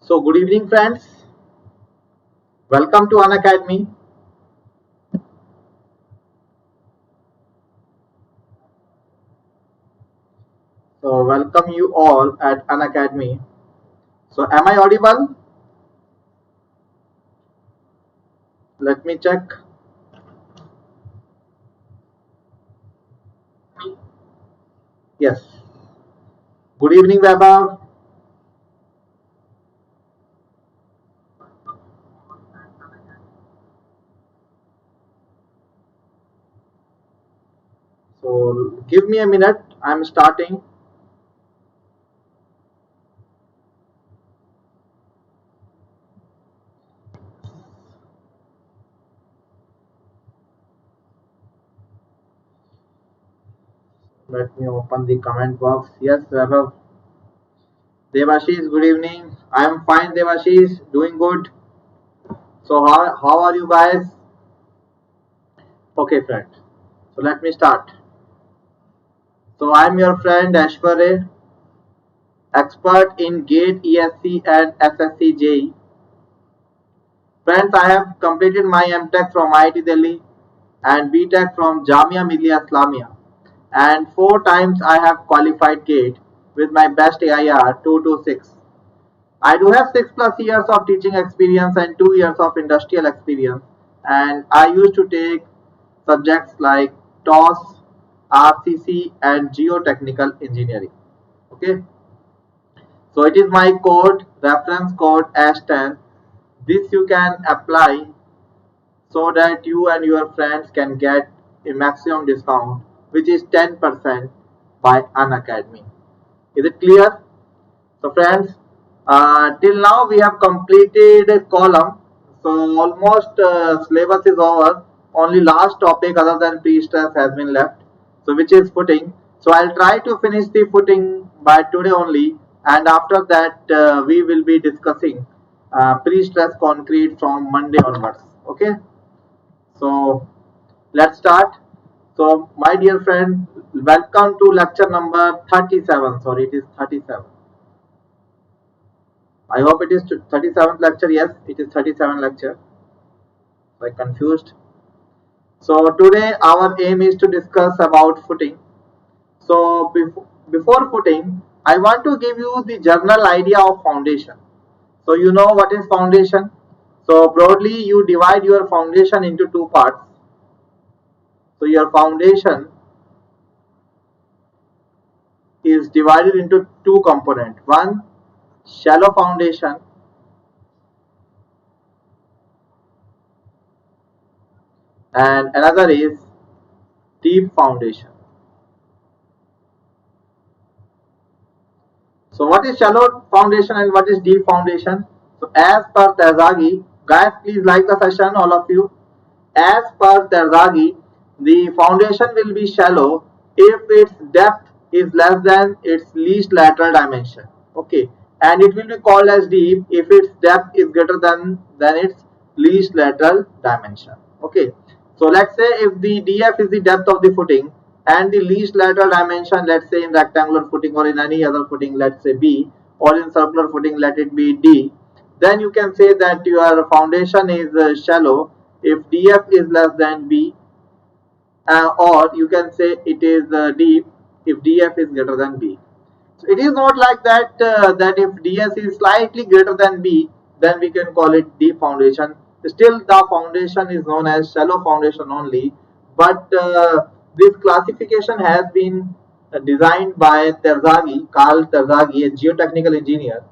So, good evening, friends. Welcome to Unacademy. So, welcome you all at Unacademy. So, am I audible? Let me check. Yes. Good evening, Vaibhav. So, give me a minute. I'm starting. Let me open the comment box. Yes, Vaibhav. Devashish, good evening. I'm fine, Devashish. Doing good. So, how are you guys? Okay, friend. So, let me start. So, I'm your friend Ashware, expert in GATE, ESC, and SSC JE. Friends, I have completed my MTech from IIT Delhi and BTech from Jamia Millia Islamia. And 4 times I have qualified GATE with my best AIR 226. I do have 6+ years of teaching experience and 2 years of industrial experience. And I used to take subjects like TOS, RCC, and geotechnical engineering. Okay. So it is my code, reference code S10. This you can apply so that you and your friends can get a maximum discount, which is 10% by Unacademy. Is it clear? So friends, till now we have completed a column. So almost syllabus is over. Only last topic other than pre-stress has been left. So which is footing. So I'll try to finish the footing by today only, and after that we will be discussing pre-stress concrete from Monday onwards. Okay. So let's start. So my dear friend, welcome to lecture number 37. Sorry, it is 37. I hope it is 37th lecture. Yes, it is 37th lecture. I confused. So today our aim is to discuss about footing. So before footing, I want to give you the general idea of foundation. So you know what is foundation. So broadly, you divide your foundation into two parts. So your foundation is divided into two components. One, shallow foundation, and another is deep foundation. So what is shallow foundation and what is deep foundation? So as per Terzaghi, guys, please like the session, all of you. As per Terzaghi, the foundation will be shallow if its depth is less than its least lateral dimension. Okay, and it will be called as deep if its depth is greater than its least lateral dimension. Okay, so let's say if the df is the depth of the footing and the least lateral dimension, let's say in rectangular footing or in any other footing, let's say b, or in circular footing, let it be d, then you can say that your foundation is shallow if df is less than b, or you can say it is deep if df is greater than b. So it is not like that that if ds is slightly greater than b, then we can call it deep foundation. Still the foundation is known as shallow foundation only, but this classification has been designed by Carl Terzaghi, a geotechnical engineer.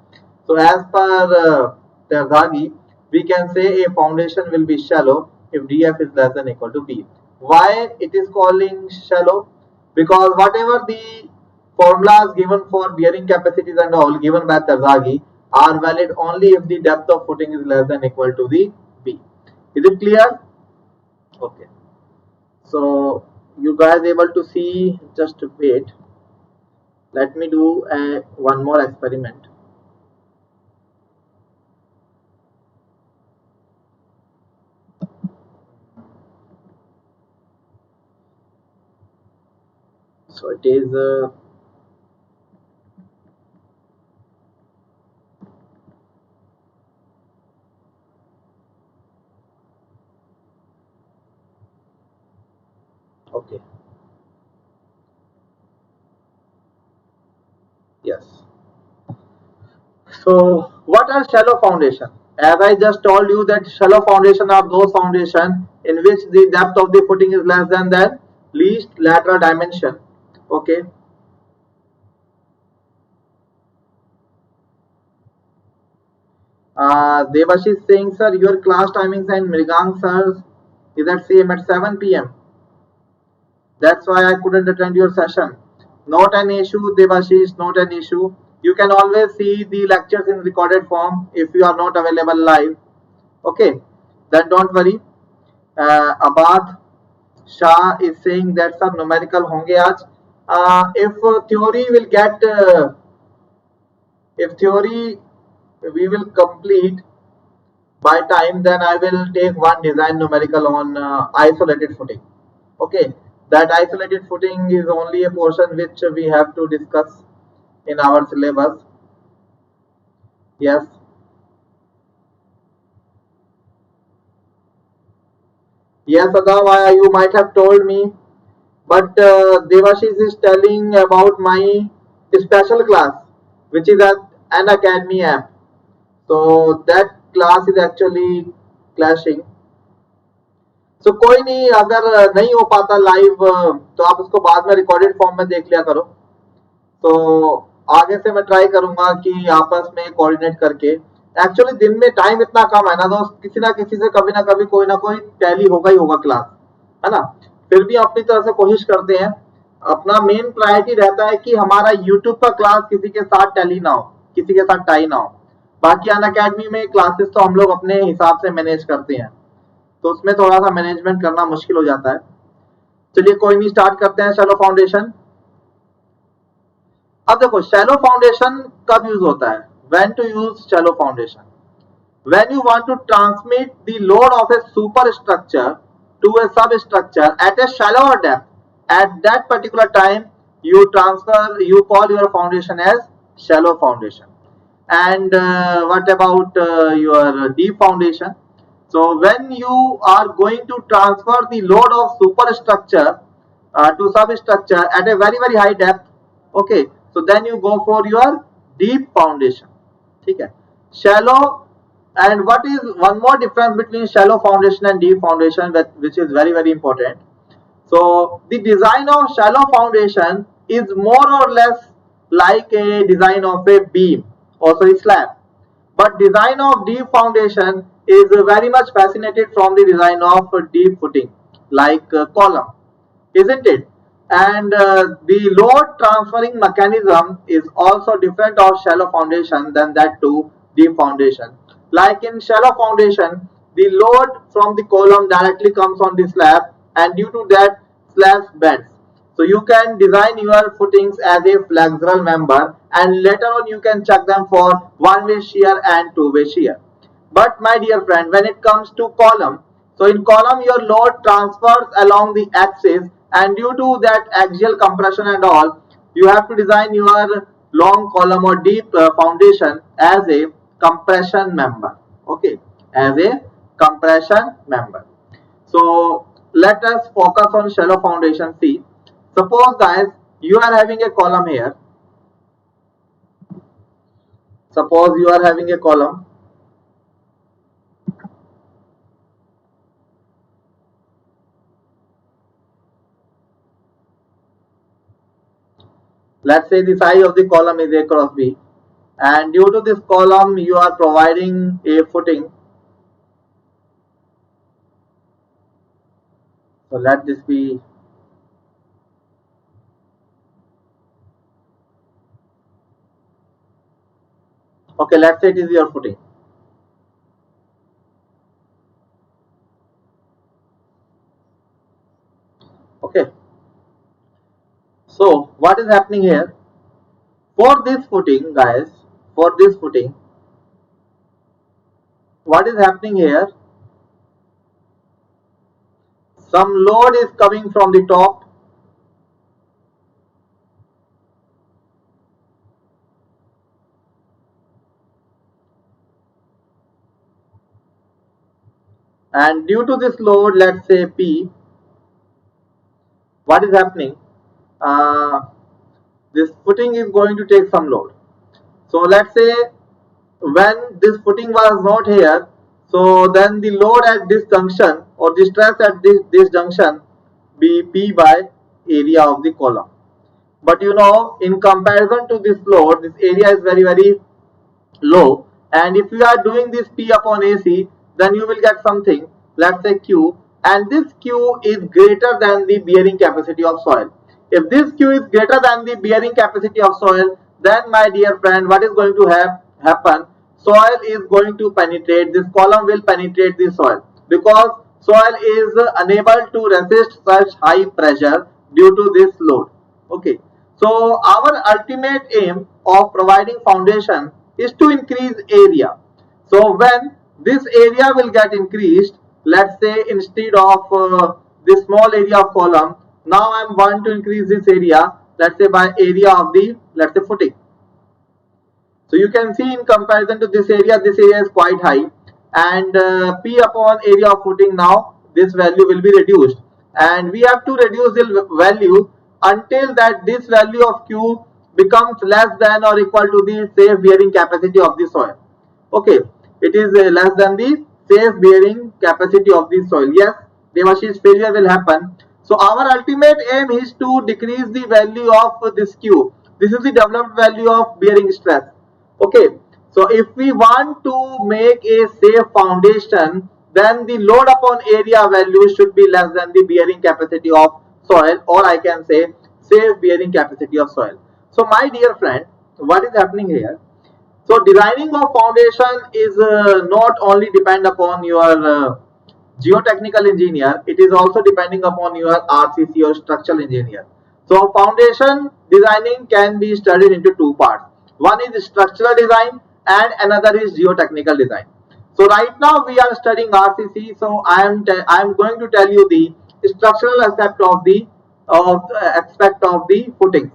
So as per Terzaghi, we can say a foundation will be shallow if df is less than equal to b. Why it is calling shallow? Because whatever the formulas given for bearing capacities and all given by Terzaghi are valid only if the depth of footing is less than equal to the b. Is it clear? Okay. So you guys able to see? Just wait. Let me do one more experiment. So it is Yes. So what are shallow foundation? As I just told you that shallow foundation are those foundation in which the depth of the footing is less than the least lateral dimension. Okay. Devashi is saying, sir, your class timings and Mrigang sir is at same at 7 p.m. That's why I couldn't attend your session. Not an issue, Devashish, not an issue. You can always see the lectures in recorded form if you are not available live. Okay, then don't worry. Abad Shah is saying that some numerical honge aaj. If theory will get, if theory we will complete by time, then I will take one design numerical on isolated footing. Okay, that isolated footing is only a portion which we have to discuss in our syllabus. Yes. Yes, Adava, you might have told me, but Devashish is telling about my special class, which is at Unacademy app. So that class is actually clashing. So कोई नहीं, अगर नहीं हो पाता live तो आप उसको बाद में रिकॉर्डेड फॉर्म में देख लिया करो. तो आगे से मैं ट्राई करूंगा कि आपस में कोऑर्डिनेट करके. एक्चुअली दिन में टाइम इतना कम है ना दोस्त, किसी ना किसी से कभी ना कभी कोई ना कोई टैली होगा ही होगा क्लास, है ना. फिर भी अपनी तरफ से कोशिश करते हैं. अपना मेन प्रायोरिटी रहता है कि हमारा यूट्यूब पर क्लास किसी के साथ टैली ना हो, किसी के साथ टाई ना हो. बाकी अनअकैडमी में क्लासेस तो हम लोग अपने हिसाब से मैनेज करते हैं, तो उसमें थोड़ा सा मैनेजमेंट करना मुश्किल हो जाता है. चलिए कोई नहीं, स्टार्ट करते हैं शैलो फाउंडेशन. अब देखो शैलो फाउंडेशन कब यूज होता है. When to use shallow foundation? When you want to transmit the load of a super structure to a sub structure at a shallower depth. At that particular time you transfer, you call your foundation as shallow foundation. And what about your deep foundation? So when you are going to transfer the load of superstructure to substructure at a very very high depth, okay, so then you go for your deep foundation. ठीक है. Shallow, and what is one more difference between shallow foundation and deep foundation, which is very very important. So the design of shallow foundation is more or less like a design of a beam or sorry slab, but design of deep foundation is very much fascinated from the design of deep footing like column, isn't it? And the load transferring mechanism is also different of shallow foundation than that to deep foundation. Like in shallow foundation, the load from the column directly comes on the slab, and due to that slab bends. So you can design your footings as a flexural member, and later on you can check them for one-way shear and two-way shear. But my dear friend, when it comes to column, so in column your load transfers along the axis, and due to that axial compression and all, you have to design your long column or deep foundation as a compression member. Okay, as a compression member. So let us focus on shallow foundation. See, suppose guys, you are having a column here. Suppose you are having a column. Let's say the size of the column is A cross B, and due to this column you are providing a footing. So let this be, okay, let's say it is your footing. Okay, so what is happening here? For this footing guys, for this footing, what is happening here? Some load is coming from the top, and due to this load, let's say P, what is happening? this footing is going to take some load. So let's say when this footing was not here, so then the load at this junction or the stress at this junction be P by area of the column. But you know, in comparison to this load, this area is very low, and if you are doing this P upon AC, then you will get something, let's say Q, and this Q is greater than the bearing capacity of soil. If this Q is greater than the bearing capacity of soil, then my dear friend, what is going to happen? Soil is going to penetrate, this column will penetrate the soil, because soil is unable to resist such high pressure due to this load. Okay, so our ultimate aim of providing foundation is to increase area. So when this area will get increased, let's say instead of this small area of column, now I am want to increase this area, let's say by area of the, let's say, footing. So you can see in comparison to this area is quite high, and P upon area of footing, now this value will be reduced, and we have to reduce the value until that this value of Q becomes less than or equal to the safe bearing capacity of the soil. Okay, it is less than the safe bearing capacity of the soil. Yes, Devashish, failure will happen. So our ultimate aim is to decrease the value of this Q. This is the developed value of bearing stress. Okay, so if we want to make a safe foundation, then the load upon area value should be less than the bearing capacity of soil, or I can say safe bearing capacity of soil. So my dear friend, what is happening here? So designing of foundation is not only depend upon your geotechnical engineer, it is also depending upon your RCC or structural engineer. So foundation designing can be studied into two parts. One is structural design and another is geotechnical design. So right now we are studying RCC, so I am going to tell you the structural aspect of the footing.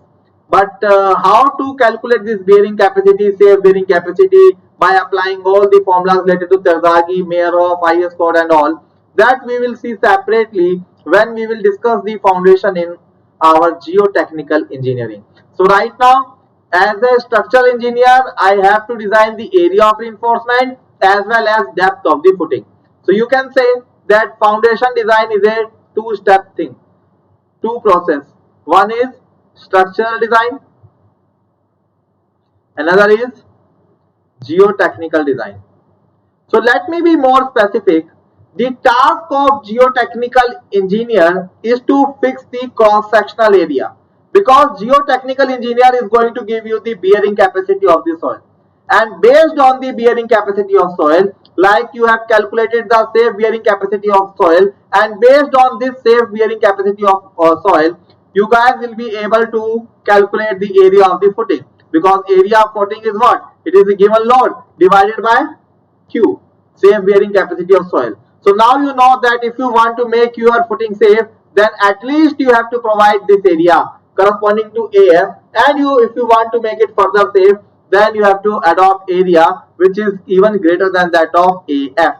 But how to calculate this bearing capacity, safe bearing capacity, by applying all the formulas related to Terzaghi, Meyerhof, IS code and all, that we will see separately when we will discuss the foundation in our geotechnical engineering. So right now, as a structural engineer, I have to design the area of reinforcement as well as depth of the footing. So you can say that foundation design is a two-step thing, two process. One is structural design, another is geotechnical design. So let me be more specific. The task of geotechnical engineer is to fix the cross-sectional area, because geotechnical engineer is going to give you the bearing capacity of the soil, and based on the bearing capacity of soil, like you have calculated the safe bearing capacity of soil, and based on this safe bearing capacity of soil, you guys will be able to calculate the area of the footing, because area of footing is what? It is a given load divided by Q, safe bearing capacity of soil. So now you know that if you want to make your footing safe, then at least you have to provide this area corresponding to AF, and if you want to make it further safe, then you have to adopt area which is even greater than that of AF,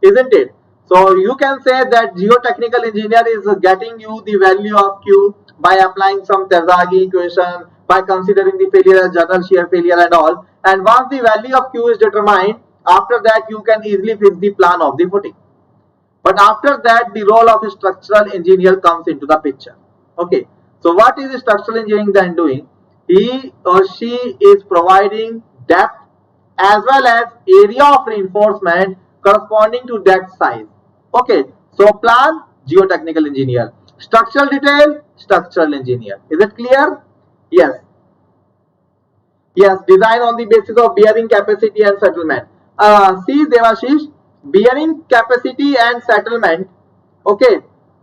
isn't it? So you can say that geotechnical engineer is getting you the value of Q by applying some Terzaghi equation, by considering the failure as general shear failure and all, and once the value of Q is determined, after that you can easily fix the plan of the footing. But after that, the role of a structural engineer comes into the picture. Okay, so what is the structural engineering then doing? He or she is providing depth as well as area of reinforcement corresponding to that size. Okay, so plan, geotechnical engineer. Structural detail, structural engineer. Is it clear? Yes. Yes, design on the basis of bearing capacity and settlement. See Devashish, bearing capacity and settlement, okay,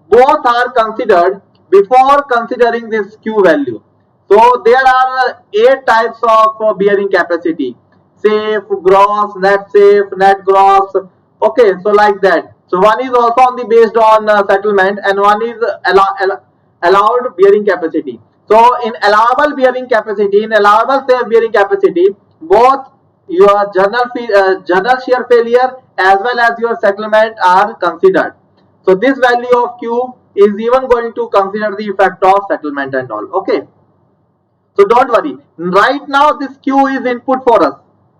both are considered before considering this Q value. So there are 8 types of bearing capacity: safe, gross, net safe, net gross. Okay, so like that. So one is also on the based on settlement, and one is allowed bearing capacity. So in allowable bearing capacity, in allowable safe bearing capacity, both your general shear failure as well as your settlement are considered. So this value of Q is even going to consider the effect of settlement and all. Okay. So don't worry. Right now this Q is input for us.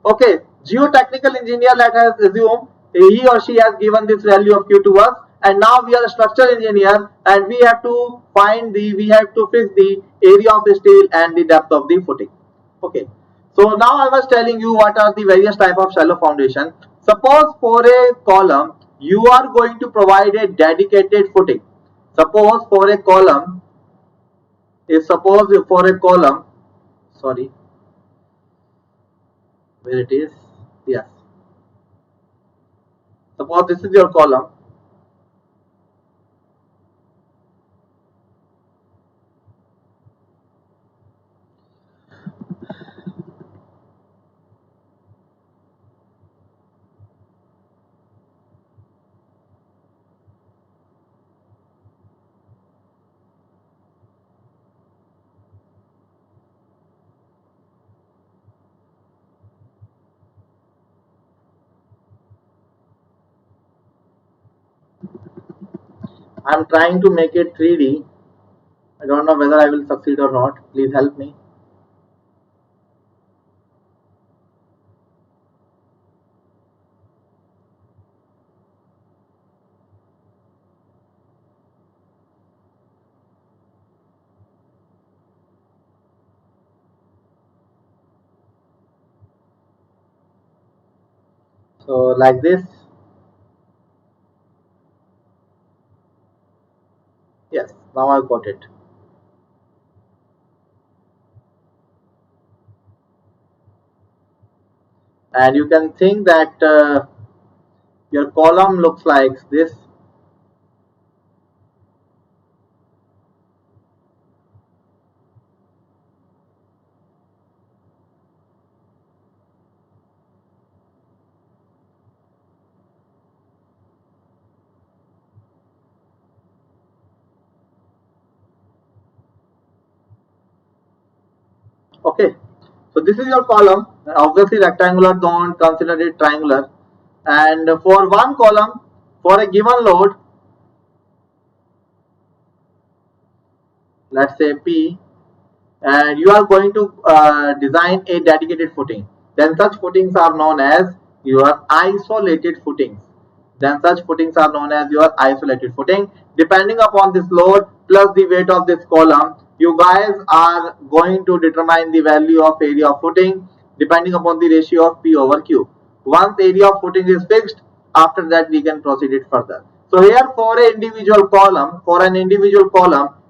Okay. Geotechnical engineer, let us assume he or she has given this value of Q to us, and now we are a structural engineer and we have to fix the area of the steel and the depth of the footing. Okay. So now I was telling you what are the various type of shallow foundation. Suppose for a column you are going to provide a dedicated footing. Suppose for a column, sorry, where it is, yes, suppose this is your column. I'm trying to make it 3D. I don't know whether I will succeed or not. Please help me. So like this. Yes, now I got it. And you can think that your column looks like this. Okay. So this is your column. Obviously rectangular, don't consider it triangular. And for one column, for a given load, let's say P, and you are going to design a dedicated footing, then such footings are known as your isolated footings. Depending upon this load plus the weight of this column, you guys are going to determine the value of area of footing depending upon the ratio of P over Q. Once area of footing is fixed, after that we can proceed it further. So here for an individual column,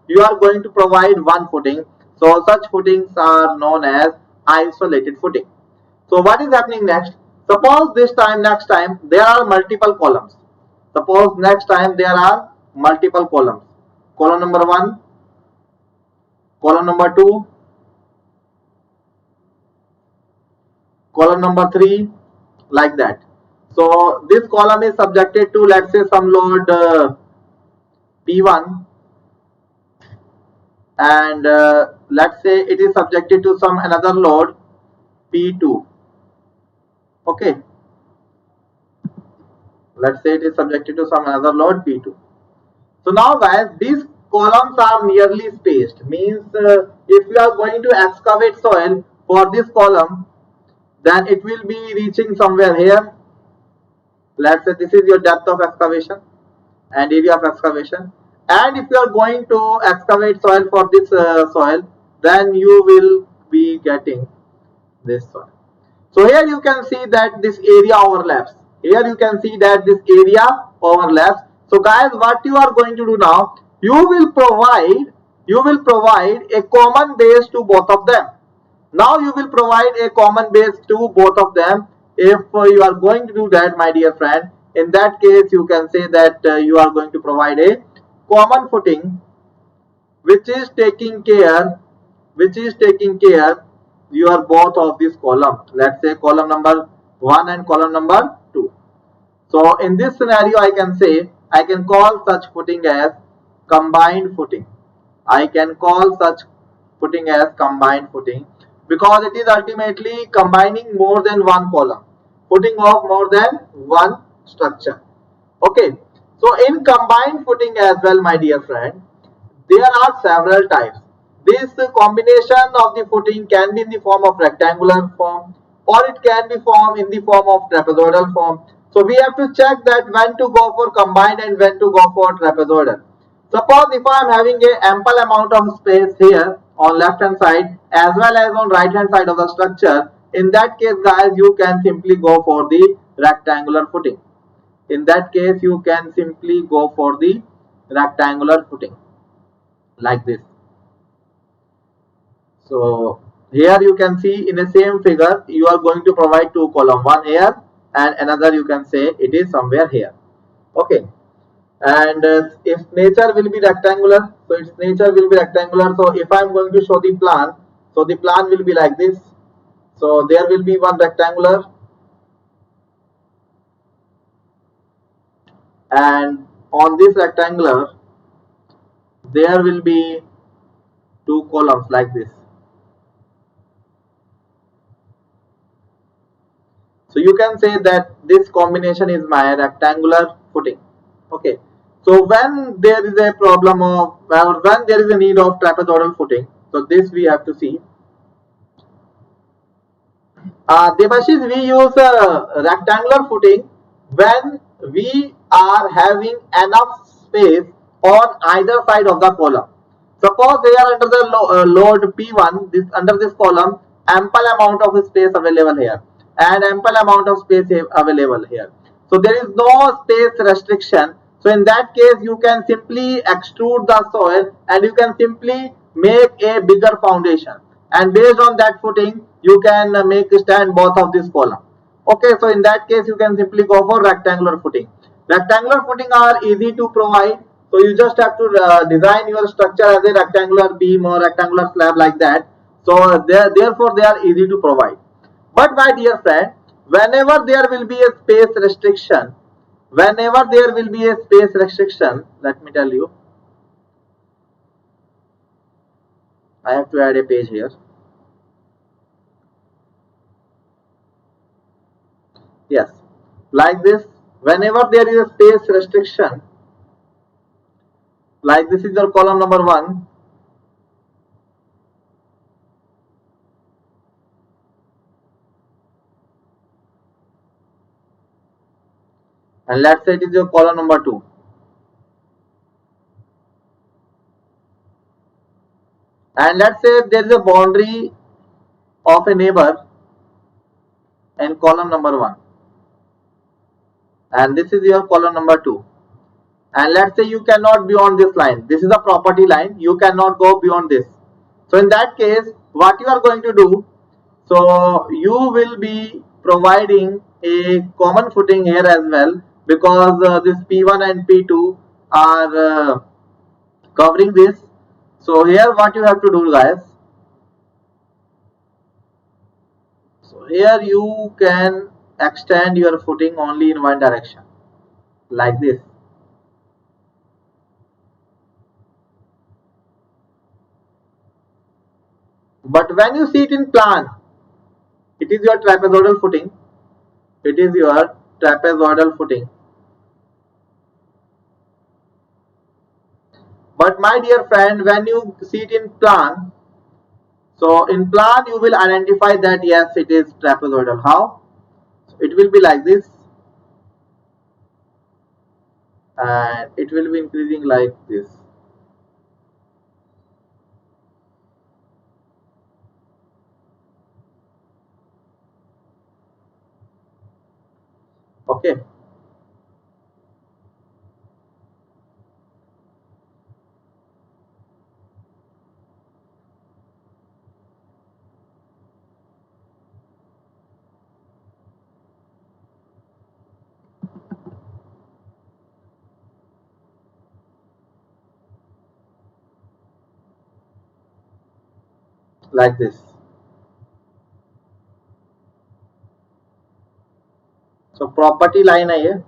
you are going to provide one footing. So such footings are known as isolated footing. So what is happening next? Suppose next time there are multiple columns. Suppose next time there are multiple columns. Column number 1, column number 2, column number 3, like that. So this column is subjected to, let's say, some load P1, and let's say it is subjected to some another load P2. Okay, let's say it is subjected to some another load P2. So now guys, these columns are nearly spaced, means if you are going to excavate soil for this column, then it will be reaching somewhere here. Let's say this is your depth of excavation and area of excavation, and if you are going to excavate soil for this soil, then you will be getting this soil. So here you can see that this area overlaps. So guys, what you are going to do now, you will provide a common base to both of them. Now you will provide a common base to both of them. If you are going to do that, my dear friend, in that case you can say that you are going to provide a common footing which is taking care your both of these columns. Let's say column number 1 and column number 2. So in this scenario I can call such footing as combined footing. Because it is ultimately combining more than one column, footing of more than one structure. Okay, so in combined footing as well, my dear friend, there are several types. This combination of the footing can be in the form of rectangular form, or it can be formed in the form of trapezoidal form. So we have to check that when to go for combined and when to go for trapezoidal. Suppose if I am having a ample amount of space here on left hand side as well as on right hand side of the structure, in that case guys you can simply go for the rectangular footing. In that case you can simply go for the rectangular footing like this. So here you can see in the same figure you are going to provide two column, one here and another you can say it is somewhere here. Okay, and if nature will be rectangular, so its nature will be rectangular. So if I am going to show the plan, so the plan will be like this. So there will be one rectangular, and on this rectangular there will be two columns like this. So you can say that this combination is my rectangular footing. Okay. So when there is a problem of, or when there is a need of trapezoidal footing, so this we have to see. Devashish, we use rectangular footing when we are having enough space on either side of the column. Suppose they are under the load P1, this under this column, ample amount of space available here and ample amount of space available here. So there is no space restriction. So in that case, you can simply extrude the soil and you can simply make a bigger foundation. And based on that footing, you can make stand both of this column. Okay, so in that case, you can simply go for rectangular footing. Rectangular footing are easy to provide. So you just have to design your structure as a rectangular beam or rectangular slab like that. So therefore, they are easy to provide. But my dear friend, whenever there will be a space restriction, let me tell you, I have to add a page here. Yes, like this, whenever there is a space restriction, like this is your column number 1. And let's say it is your column number 2. And let's say there is a boundary of a neighbor in column number 1. And this is your column number 2. And let's say you cannot be on this line. This is a property line. You cannot go beyond this. So in that case, what you are going to do, so you will be providing a common footing here as well, because this P1 and P2 are covering this. So here what you have to do, guys, so here you can extend your footing only in one direction like this. But when you see it in plan, it is your trapezoidal footing. It is your trapezoidal footing. But my dear friend, when you see it in plan, so in plan you will identify that yes, it is trapezoidal. How? So it will be like this, and it will be increasing like this. Okay. Like this. So property line है ये,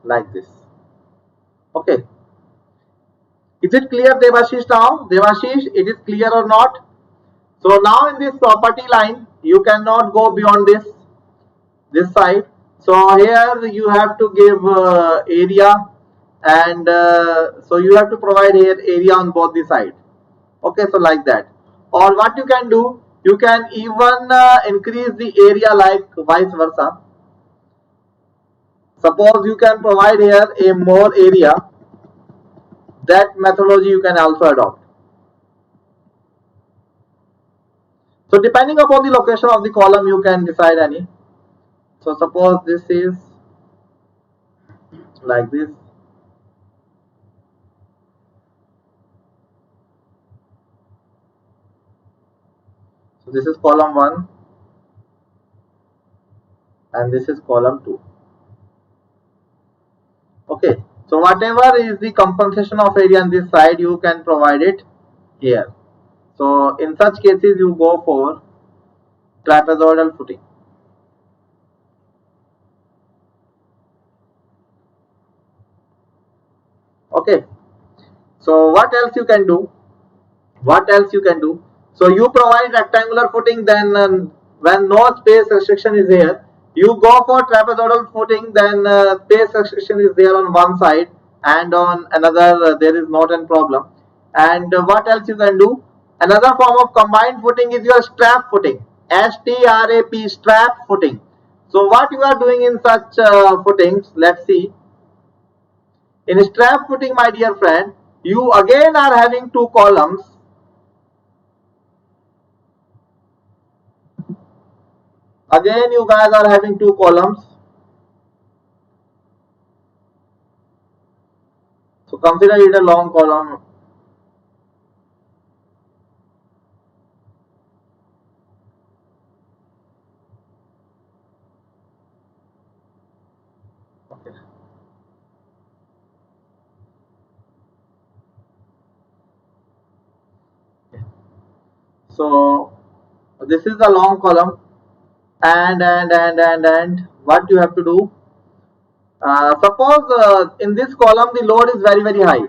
like this. Okay. Is it clear, Devashish, now? Devashish, it is clear or not? So now in this property line, you cannot go beyond this side. So here you have to give area, and so you have to provide here area on both the side. Okay, so like that. Or what you can do, you can even increase the area like vice versa. Suppose you can provide here a more area, that methodology you can also adopt. So depending upon the location of the column, you can decide any. So suppose this is like this. So this is column 1 and this is column 2. Okay, so whatever is the compensation of area on this side, you can provide it here. So in such cases, you go for trapezoidal footing. Okay, so what else you can do? What else you can do? So you provide rectangular footing, then when no space restriction is here, you go for trapezoidal footing, then space restriction is there on one side and on another there is not a problem. And what else you can do? Another form of combined footing is your strap footing, STRAP, strap footing. So what you are doing in such footings, let's see. In strap footing, my dear friend, you again are having two columns. Again you guys are having two columns. So consider it a long column. Okay. So this is the long column, and what you have to do, suppose in this column the load is very high.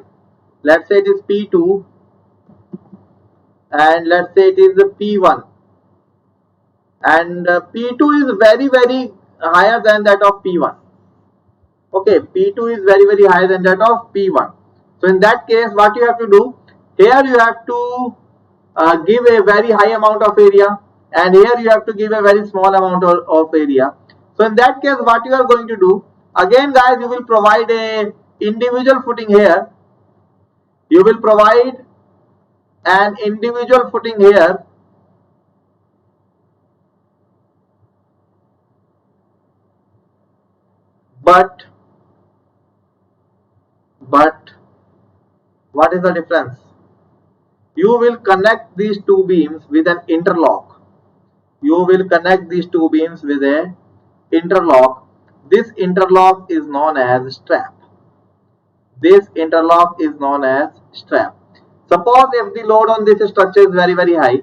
Let's say it is P2 and let's say it is P1, and P2 is very higher than that of P1. Okay, P2 is very higher than that of P1. So in that case, what you have to do, here you have to give a very high amount of area, and here you have to give a very small amount of area. So in that case, what you are going to do, again guys, you will provide a individual footing here. You will provide an individual footing here, but what is the difference? You will connect these two beams with an interlock. You will connect these two beams with a interlock. This interlock is known as strap. This interlock is known as strap. Suppose if the load on this structure is very high,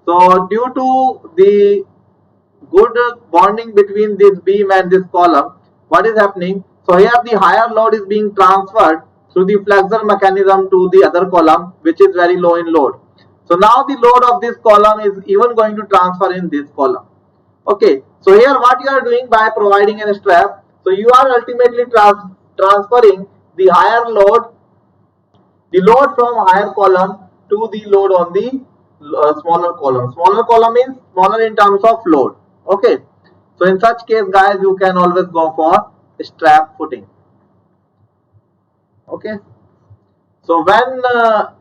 so due to the good bonding between this beam and this column, what is happening? So here the higher load is being transferred through the flexor mechanism to the other column, which is very low in load. So now the load of this column is even going to transfer in this column. Okay, so here what you are doing by providing a strap, so you are ultimately transferring the higher load, the load from higher column to the load on the smaller column. Smaller column means smaller in terms of load. Okay, so in such case guys, you can always go for strap footing. Okay, so when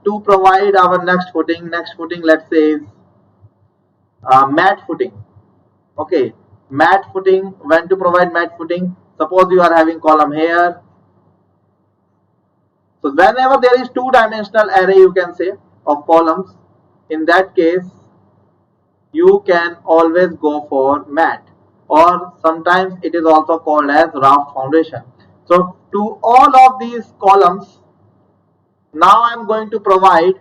to provide our next footing, let's say is mat footing. Okay, mat footing, when to provide mat footing, suppose you are having column here. So whenever there is two-dimensional array, you can say, of columns, in that case you can always go for mat, or sometimes it is also called as raft foundation. So to all of these columns, now I am going to provide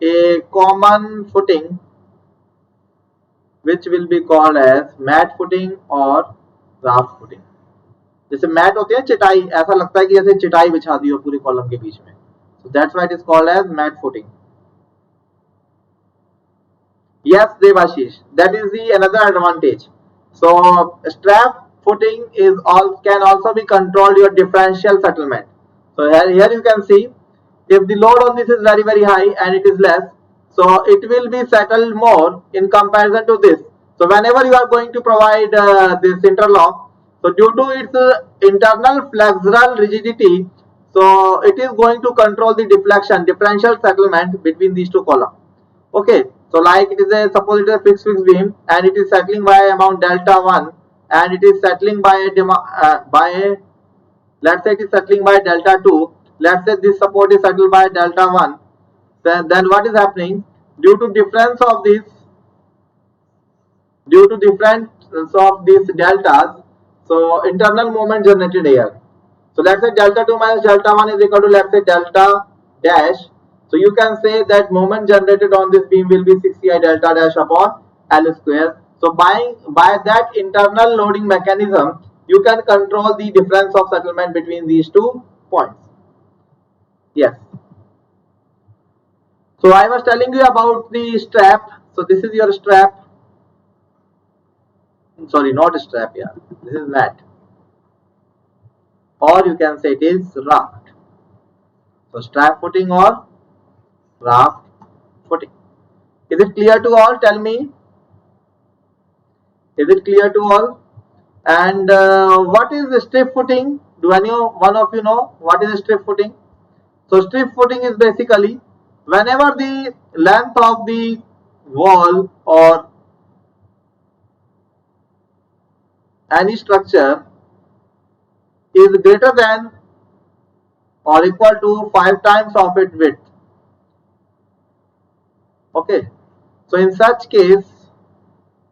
a common footing which will be called as mat footing or raft footing. जैसे mat होती है चटाई, ऐसा लगता है कि जैसे चटाई बिछा दी हो पूरी कॉलम के बीच में. So that's why it is called as mat footing. Yes, Devashish, that is the another advantage. So strap footing is all can also be controlled your differential settlement. So here you can see, if the load on this is very high and it is less, so it will be settled more in comparison to this. So whenever you are going to provide this interlock, so due to its internal flexural rigidity, so it is going to control the deflection, differential settlement between these two columns. Okay, so like it is a, suppose it is a fixed beam and it is settling by amount delta 1 and it is settling by let's say it is settling by delta 2. Let's say this support is settled by delta 1. Then what is happening? Due to difference of these deltas, so internal moment generated here. So let's say delta 2 minus delta 1 is equal to, let's say, delta dash. So you can say that moment generated on this beam will be 60I delta dash upon L square. So by that internal loading mechanism, you can control the difference of settlement between these 2 points. Yes. So I was telling you about the strap. So this is your strap. Sorry, not a strap, yeah. This is mat. Or you can say it is raft. So strap footing or raft footing. Is it clear to all? Tell me. Is it clear to all? And what is the strip footing? Do one of you know what is a strip footing? So strip footing is basically whenever the length of the wall or any structure is greater than or equal to 5 times of its width. Okay, so in such case,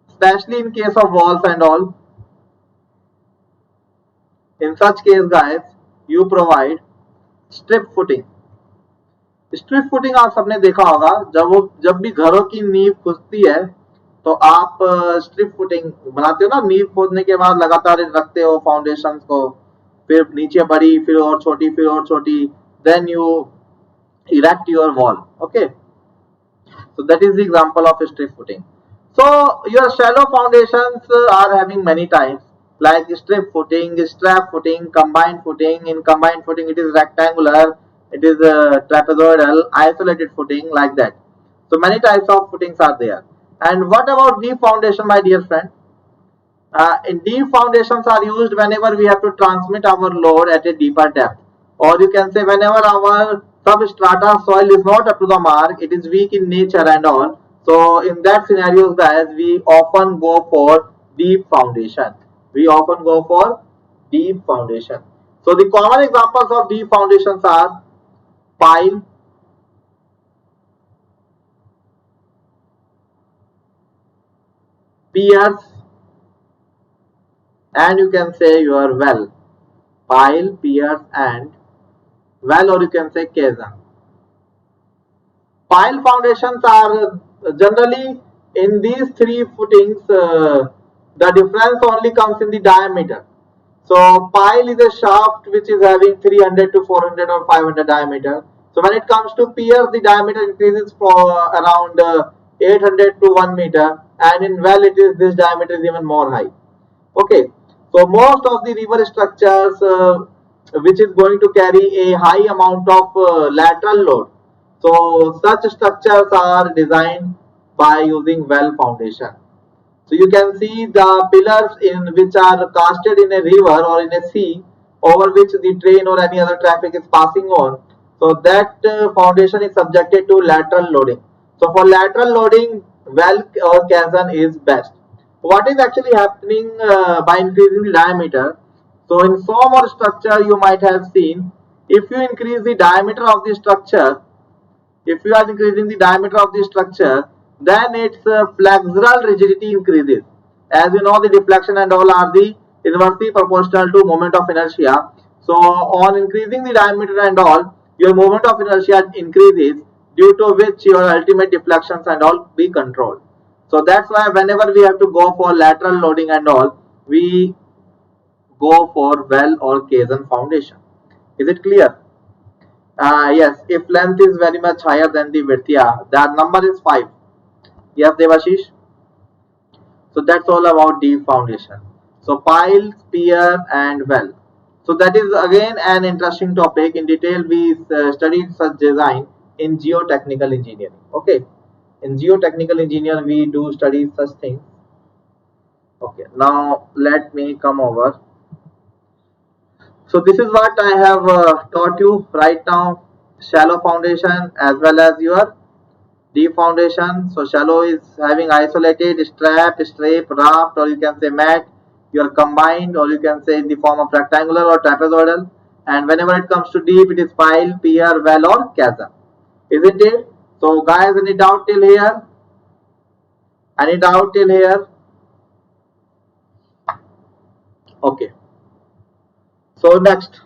especially in case of walls and all, in such case guys, you provide strip footing. Strip footing आप सबने देखा होगा, जब भी घरों की नींव खुदती है तो आप स्ट्रिप फुटिंग बनाते हो ना, नींव खोदने के बाद लगातार रखते हो फाउंडेशंस को, फिर नीचे बड़ी, फिर और छोटी, फिर और छोटी, then you erect your wall. Okay, so that is the example of strip footing. So your shallow foundations are having many types like strip footing, strap footing, combined footing. In combined footing it is rectangular, it is trapezoidal, isolated footing, like that. So many types of footings are there. And what about deep foundation, my dear friend? In deep foundations are used whenever we have to transmit our load at a deeper depth, or you can say whenever our substrata soil is not up to the mark, it is weak in nature and all. So in that scenarios guys, we often go for deep foundation. We often go for deep foundation. So the common examples of deep foundations are pile, piers, and you can say your well. Pile, piers and well, or you can say chasm. Pile foundations are generally in these 3 footings, the difference only comes in the diameter. So pile is a shaft which is having 300 to 400 or 500 diameter. So when it comes to piers, the diameter increases from around 800 to 1 meter, and in well it is, this diameter is even more high. Okay, so most of the river structures which is going to carry a high amount of lateral load, so such structures are designed by using well foundation. So you can see the pillars in which are casted in a river or in a sea over which the train or any other traffic is passing on. So that foundation is subjected to lateral loading. So for lateral loading, well or chasm is best. What is actually happening by increasing the diameter? So in some or structure you might have seen, if you increase the diameter of the structure, if you are increasing the diameter of the structure, then its flexural rigidity increases. As you know, the deflection and all are the inversely proportional to moment of inertia. So on increasing the diameter and all, your moment of inertia increases, due to which your ultimate deflections and all be controlled. So that's why whenever we have to go for lateral loading and all, we go for well or chasm foundation. Is it clear? Yes, if length is very much higher than the width, yeah, that number is 5. Yes, Devashish. So that's all about deep foundation. So piles, pier and well. So that is again an interesting topic. In detail we studied such design in geotechnical engineering. Okay, in geotechnical engineering we do study such things. Okay, now let me come over. So this is what I have taught you right now, shallow foundation as well as your deep foundation. So shallow is having isolated strap, strip, raft, or you can say mat. You are combined, or you can say in the form of rectangular or trapezoidal. And whenever it comes to deep, it is pile, pier, well, or chasm. Isn't it? So guys, any doubt till here? Any doubt till here? Okay. So next.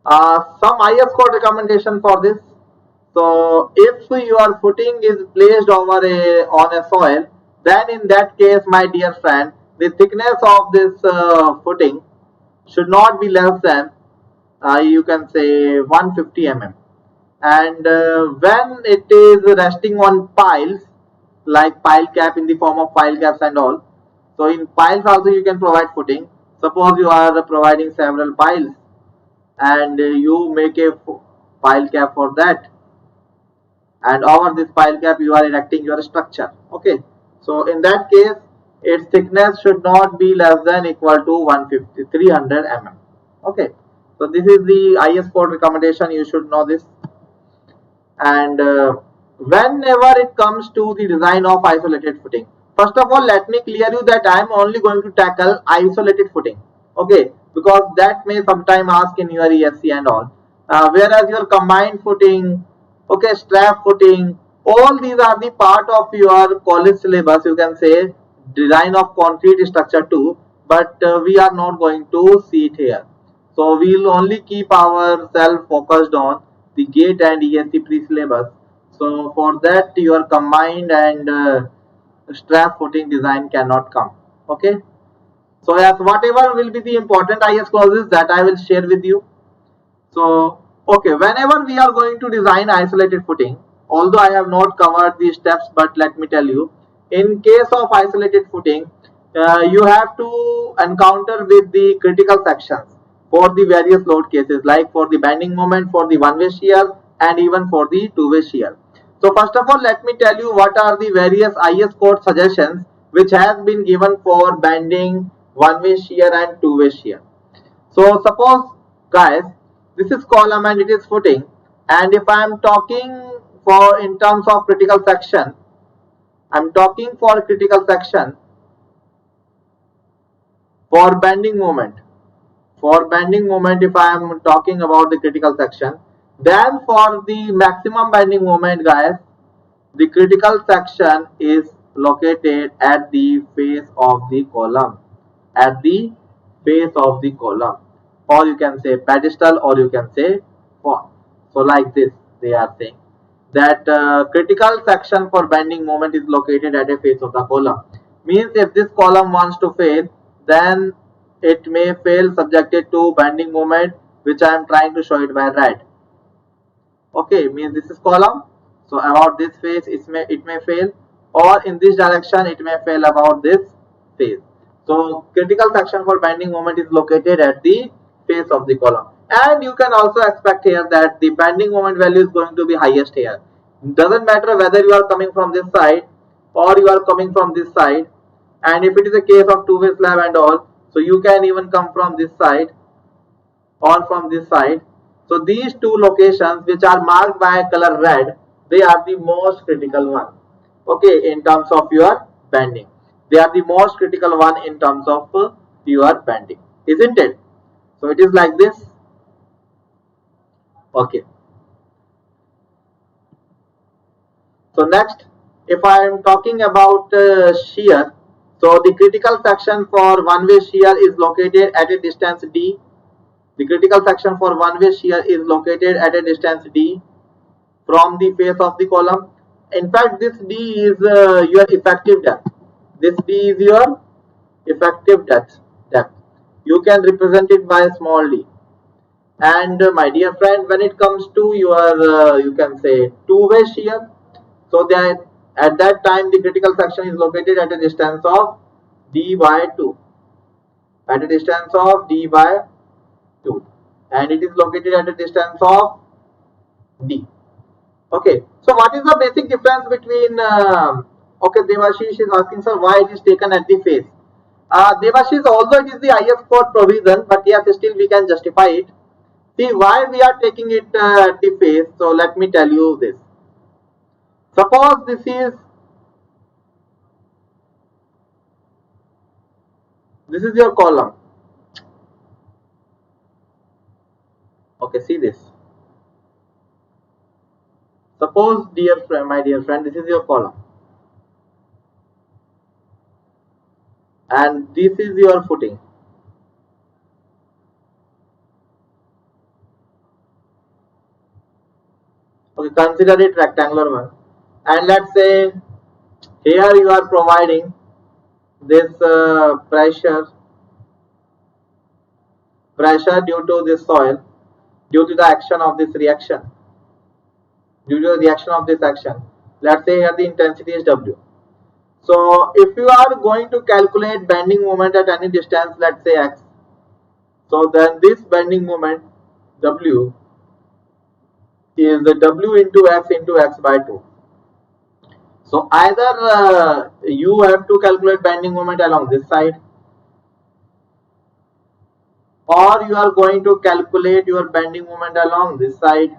Some IS code recommendation for this. So if your footing is placed over on a soil, then in that case, my dear friend, the thickness of this footing should not be less than you can say 150 mm. And when it is resting on piles, like pile cap in the form of pile caps and all, so in piles also you can provide footing. Suppose you are providing several piles and you make a pile cap for that, and over this pile cap you are erecting your structure. Okay, so in that case its thickness should not be less than equal to 150 300 mm. Okay, so this is the IS code recommendation, you should know this. And whenever it comes to the design of isolated footing, first of all let me clear you that I am only going to tackle isolated footing. Okay, because that may sometime ask in your ESE and all, whereas your combined footing, okay, strap footing, all these are the part of your college syllabus, you can say design of concrete structure too, but we are not going to see it here. So we will only keep ourselves focused on the GATE and ESE pre-syllabus. So for that your combined and strap footing design cannot come. Okay, so as whatever will be the important IS clauses that I will share with you. So okay, whenever we are going to design isolated footing, although I have not covered these steps, but let me tell you, in case of isolated footing, you have to encounter with the critical sections for the various load cases, like for the bending moment, for the one-way shear, and even for the two-way shear. So first of all, let me tell you what are the various IS code suggestions which has been given for bending, one-way shear and two-way shear. So suppose guys, this is column and it is footing, and if I am talking for in terms of critical section, I am talking for critical section for bending moment. For bending moment, if I am talking about the critical section, then for the maximum bending moment guys, the critical section is located at the face of the column, at the face of the column, or you can say pedestal, or you can say fall. So like this they are saying that critical section for bending moment is located at a face of the column. Means if this column wants to fail, then it may fail subjected to bending moment, which I am trying to show it by red. Okay, means this is column, so about this face it may fail, or in this direction it may fail about this face. So critical section for bending moment is located at the face of the column, and you can also expect here that the bending moment value is going to be highest here. Doesn't matter whether you are coming from this side or you are coming from this side, and if it is a case of two-way slab and all, so you can even come from this side or from this side. So these two locations which are marked by color red, they are the most critical one. Okay, in terms of your bending, they are the most critical one in terms of your bending, isn't it? So it is like this. Okay. So next, if I am talking about shear, so the critical section for one-way shear is located at a distance d. The critical section for one-way shear is located at a distance d from the face of the column. In fact, this d is your effective depth. This d is your effective depth. You can represent it by small d. And my dear friend, when it comes to your you can say two-way shear, so at that time the critical section is located at a distance of d by 2. At a distance of d by 2. And it is located at a distance of d. Okay, so what is the basic difference between okay, Devashish is asking, sir, why it is taken at the face? Devashish, although it is the IS code provision, but yes, still we can justify it. See why we are taking it at the face. So let me tell you this. Suppose this is your column. Okay, see this. Suppose, dear friend, my dear friend, this is your column, and this is your footing. Okay, consider it rectangular one, and let's say here you are providing this pressure due to this soil, due to the action of this reaction, due to the reaction of this action. Let's say here the intensity is W. So if you are going to calculate bending moment at any distance, let's say x, so then this bending moment W is the W into x by 2. So either you have to calculate bending moment along this side, or you are going to calculate your bending moment along this side.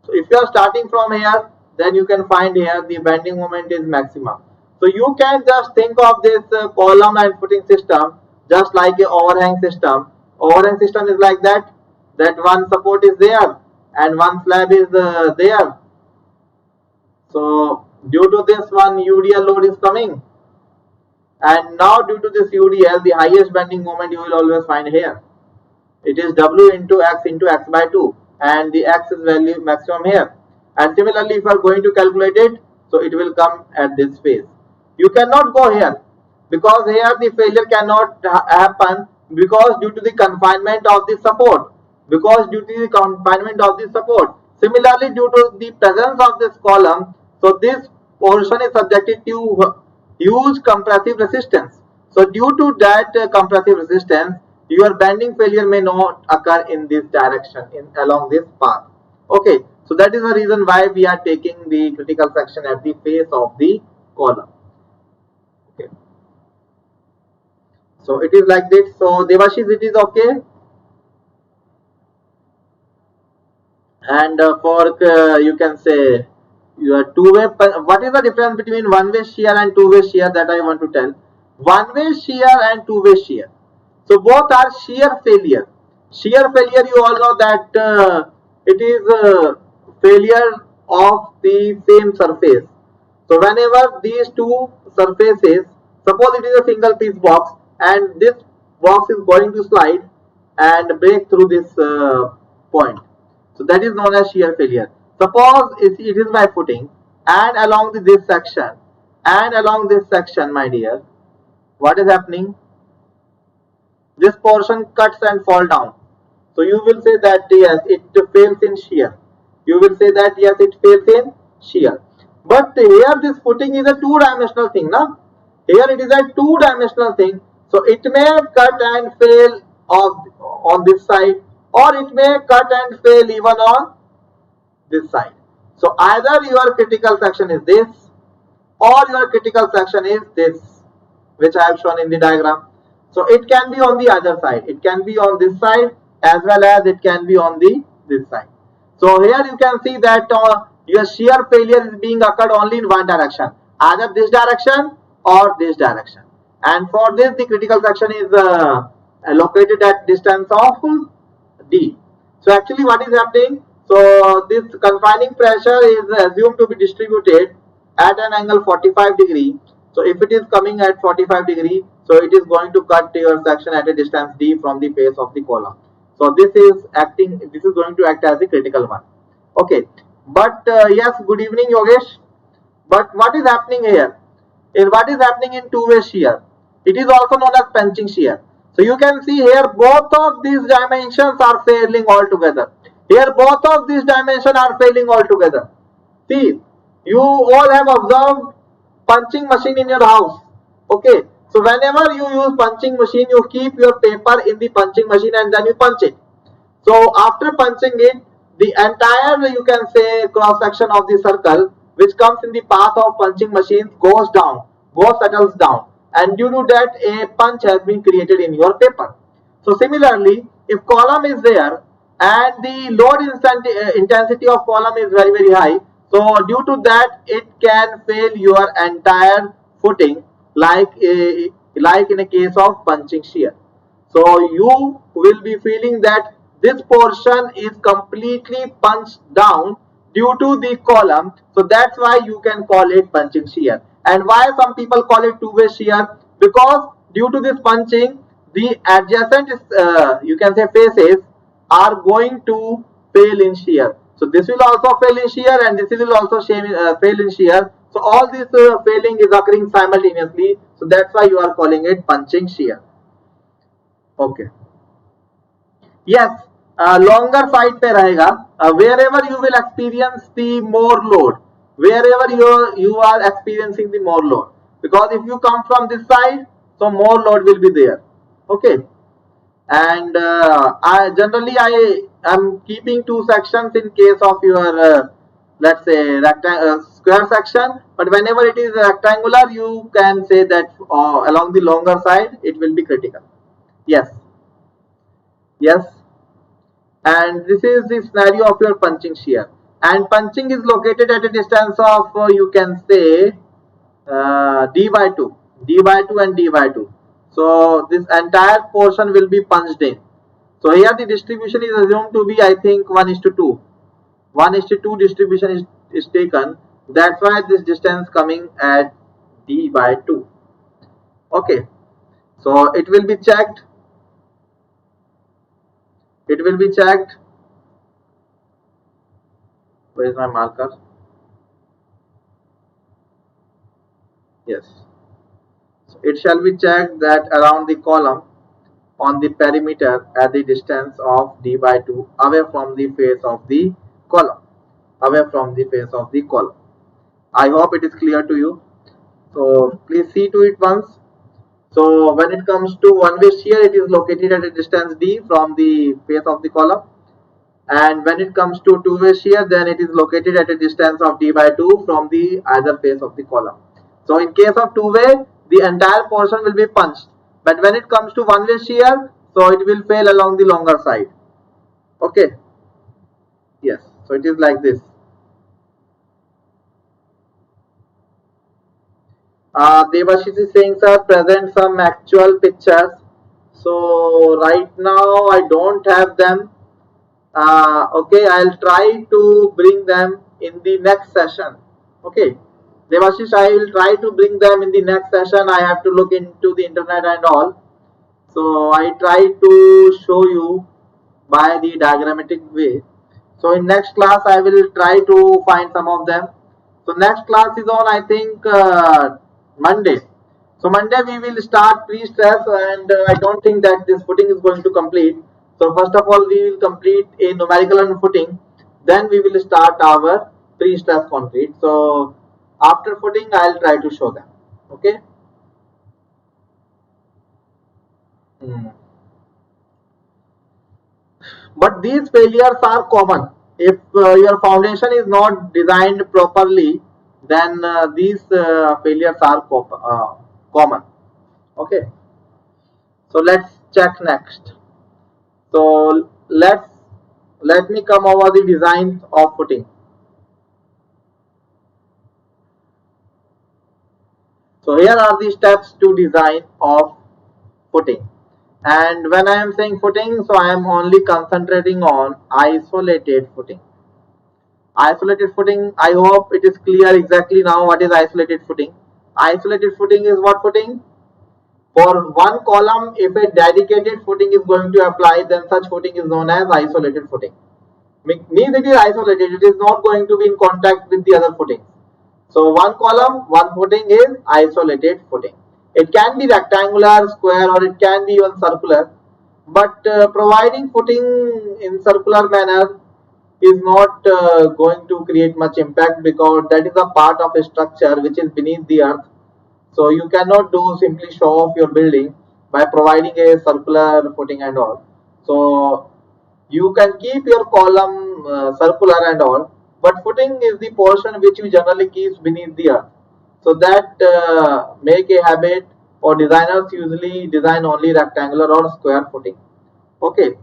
So if you are starting from here, then you can find here the bending moment is maximum. So you can just think of this column and footing system just like a overhang system. Overhang system is like that one support is there and one slab is there. So due to this one UDL load is coming, and now due to this UDL the highest bending moment you will always find here. It is W into x by 2, and the x is value maximum here. And similarly if you are going to calculate it, so it will come at this phase. You cannot go here because here the failure cannot happen because due to the confinement of the support. Similarly, due to the presence of this column, so this portion is subjected to huge compressive resistance. So due to that compressive resistance, your bending failure may not occur in this direction, along this path. Okay, so that is the reason why we are taking the critical section at the face of the column. Okay, so it is like this. So Devashish, it is okay. And for you can say your two-way. What is the difference between one-way shear and two-way shear? That I want to tell. One-way shear and two-way shear. So both are shear failure. Shear failure, you all know that it is failure of the same surface. So whenever these two surfaces, suppose it is a single piece box and this box is going to slide and break through this point. So that is known as shear failure. Suppose it is my footing and along this section, my dear, what is happening? This portion cuts and fall down. So you will say that yes, it fails in shear. You will say that yes, it fails in shear. But here this footing is a two-dimensional thing, na? Here it is a two-dimensional thing. So it may cut and fail on this side, or it may cut and fail even on this side. So either your critical section is this, or your critical section is this, which I have shown in the diagram. So it can be on the other side. It can be on this side as well as it can be on this side. So here you can see that your shear failure is being occurred only in one direction, either this direction or this direction. And for this the critical section is located at distance of D. So actually what is happening? So this confining pressure is assumed to be distributed at an angle 45 degree. So if it is coming at 45 degree, so it is going to cut your section at a distance D from the face of the column. So this is going to act as the critical one. Okay, but yes, good evening Yogesh. But what is happening here? What is happening in two-way shear? It is also known as pinching shear. So you can see here both of these dimensions are failing altogether. Here both of these dimensions are failing altogether. See, You all have observed punching machine in your house. Okay, so whenever you use punching machine, you keep your paper in the punching machine and then you punch it. So after punching it, the entire, you can say, cross section of the circle which comes in the path of punching machine goes down, settles down, and due to that a punch has been created in your paper. So similarly, if column is there and the load intensity of column is very high, so due to that it can fail your entire footing, like in a case of punching shear. So you will be feeling that this portion is completely punched down due to the column. So that's why you can call it punching shear. And why some people call it two-way shear? Because due to this punching, the adjacent, you can say, faces are going to fail in shear. So this will also fail in shear and this will also fail in shear. So all this failing is occurring simultaneously. So that's why you are calling it punching shear. Okay. Yes, longer side पे रहेगा. Wherever you will experience the more load, wherever you are experiencing the more load, because if you come from this side, so more load will be there. Okay, and I am keeping two sections in case of your let's say square section, but whenever it is rectangular, you can say that along the longer side it will be critical. Yes, yes. And this is the scenario of your punching shear, and punching is located at a distance of you can say d by 2, and d by 2. So this entire portion will be punched in. So here the distribution is assumed to be, I think, 1:2. 1:2 distribution is taken. That's why this distance coming at d by 2. Okay, so it will be checked. It will be checked. Where is my marker? Yes. So it shall be checked that around the column on the perimeter at the distance of d by 2 away from the face of the column. Away from the face of the column. I hope it is clear to you. So please see to it once. So when it comes to one-way shear, it is located at a distance d from the face of the column. And when it comes to two-way shear, then it is located at a distance of d by 2 from the either face of the column. So in case of two-way, the entire portion will be punched. But when it comes to one-way shear, so it will fail along the longer side. Okay. Yes. So it is like this. Devashish is saying, sir, present some actual pictures. So right now I don't have them. Okay, I'll try to bring them in the next session. Okay, Devashish, I will try to bring them in the next session. I have to look into the internet and all. So I try to show you by the diagrammatic way. So in next class, I will try to find some of them. So next class is on, I think, Monday. So Monday we will start pre-stress, and I don't think that this footing is going to complete. So first of all, we will complete a numerical and footing. Then we will start our pre-stress concrete. So after footing, I'll try to show them. Okay. But these failures are common. If your foundation is not designed properly, then these failures are common. Okay. So let's check next. So let me come over the design of footing. So here are the steps to design of footing. And when I am saying footing, so I am only concentrating on isolated footing. Isolated footing, I hope it is clear exactly now what is isolated footing. Isolated footing is what footing? For one column, if a dedicated footing is going to apply, then such footing is known as isolated footing. Means it is isolated, it is not going to be in contact with the other footing. So one column, one footing is isolated footing. It can be rectangular, square, or it can be even circular. But providing footing in circular manner is not going to create much impact, because that is a part of a structure which is beneath the earth. So you cannot do simply show off your building by providing a circular footing and all. So you can keep your column circular and all, but footing is the portion which you generally keep beneath the earth. So that make a habit, or designers usually design only rectangular or square footing. Okay.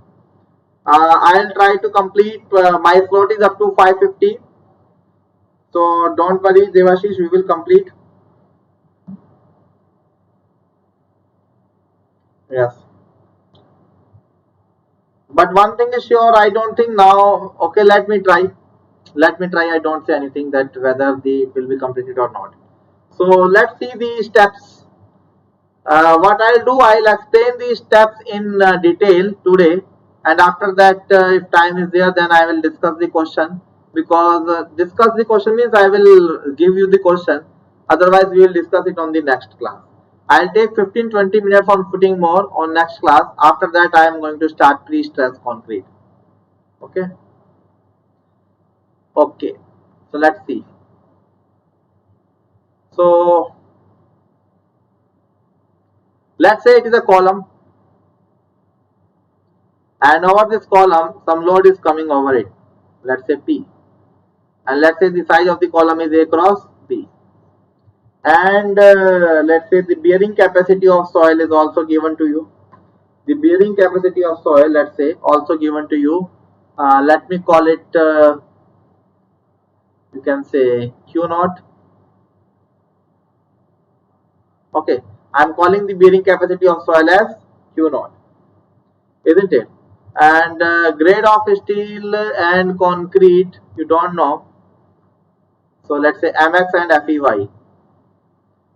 I'll try to complete. My slot is up to 5:50. So don't worry, Devashish, we will complete. Yes. But one thing is sure, I don't think now. Okay, let me try. Let me try. I don't say anything that whether the will be completed or not. So let's see the steps. What I'll do, I'll explain the steps in detail today, and after that, if time is there, then I will discuss the question. Because discuss the question means I will give you the question. Otherwise, we will discuss it on the next class. I'll take 15-20 minutes on footing more on next class. After that, I am going to start pre-stress concrete. Okay. Okay. So let's see. So let's say it is a column, and over this column some load is coming over it. Let's say P, and let's say the size of the column is A cross B, and let's say the bearing capacity of soil is also given to you. The bearing capacity of soil, let's say, also given to you. Let me call it, you can say Q naught. Okay, I'm calling the bearing capacity of soil as Q naught, isn't it? And grade of steel and concrete, you don't know. So let's say Mx and Fey.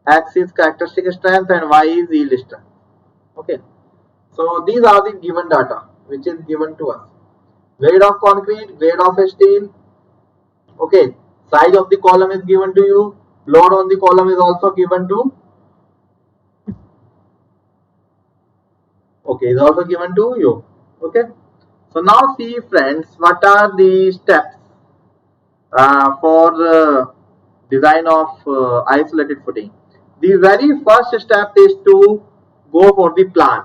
X is characteristic strength and Y is yield strength. Okay. So these are the given data which is given to us. Grade of concrete, grade of steel. Okay. Size of the column is given to you. Load on the column is also given to. Okay, is also given to you. Okay. So now see friends, what are the steps for design of isolated footing. The very first step is to go for the plan.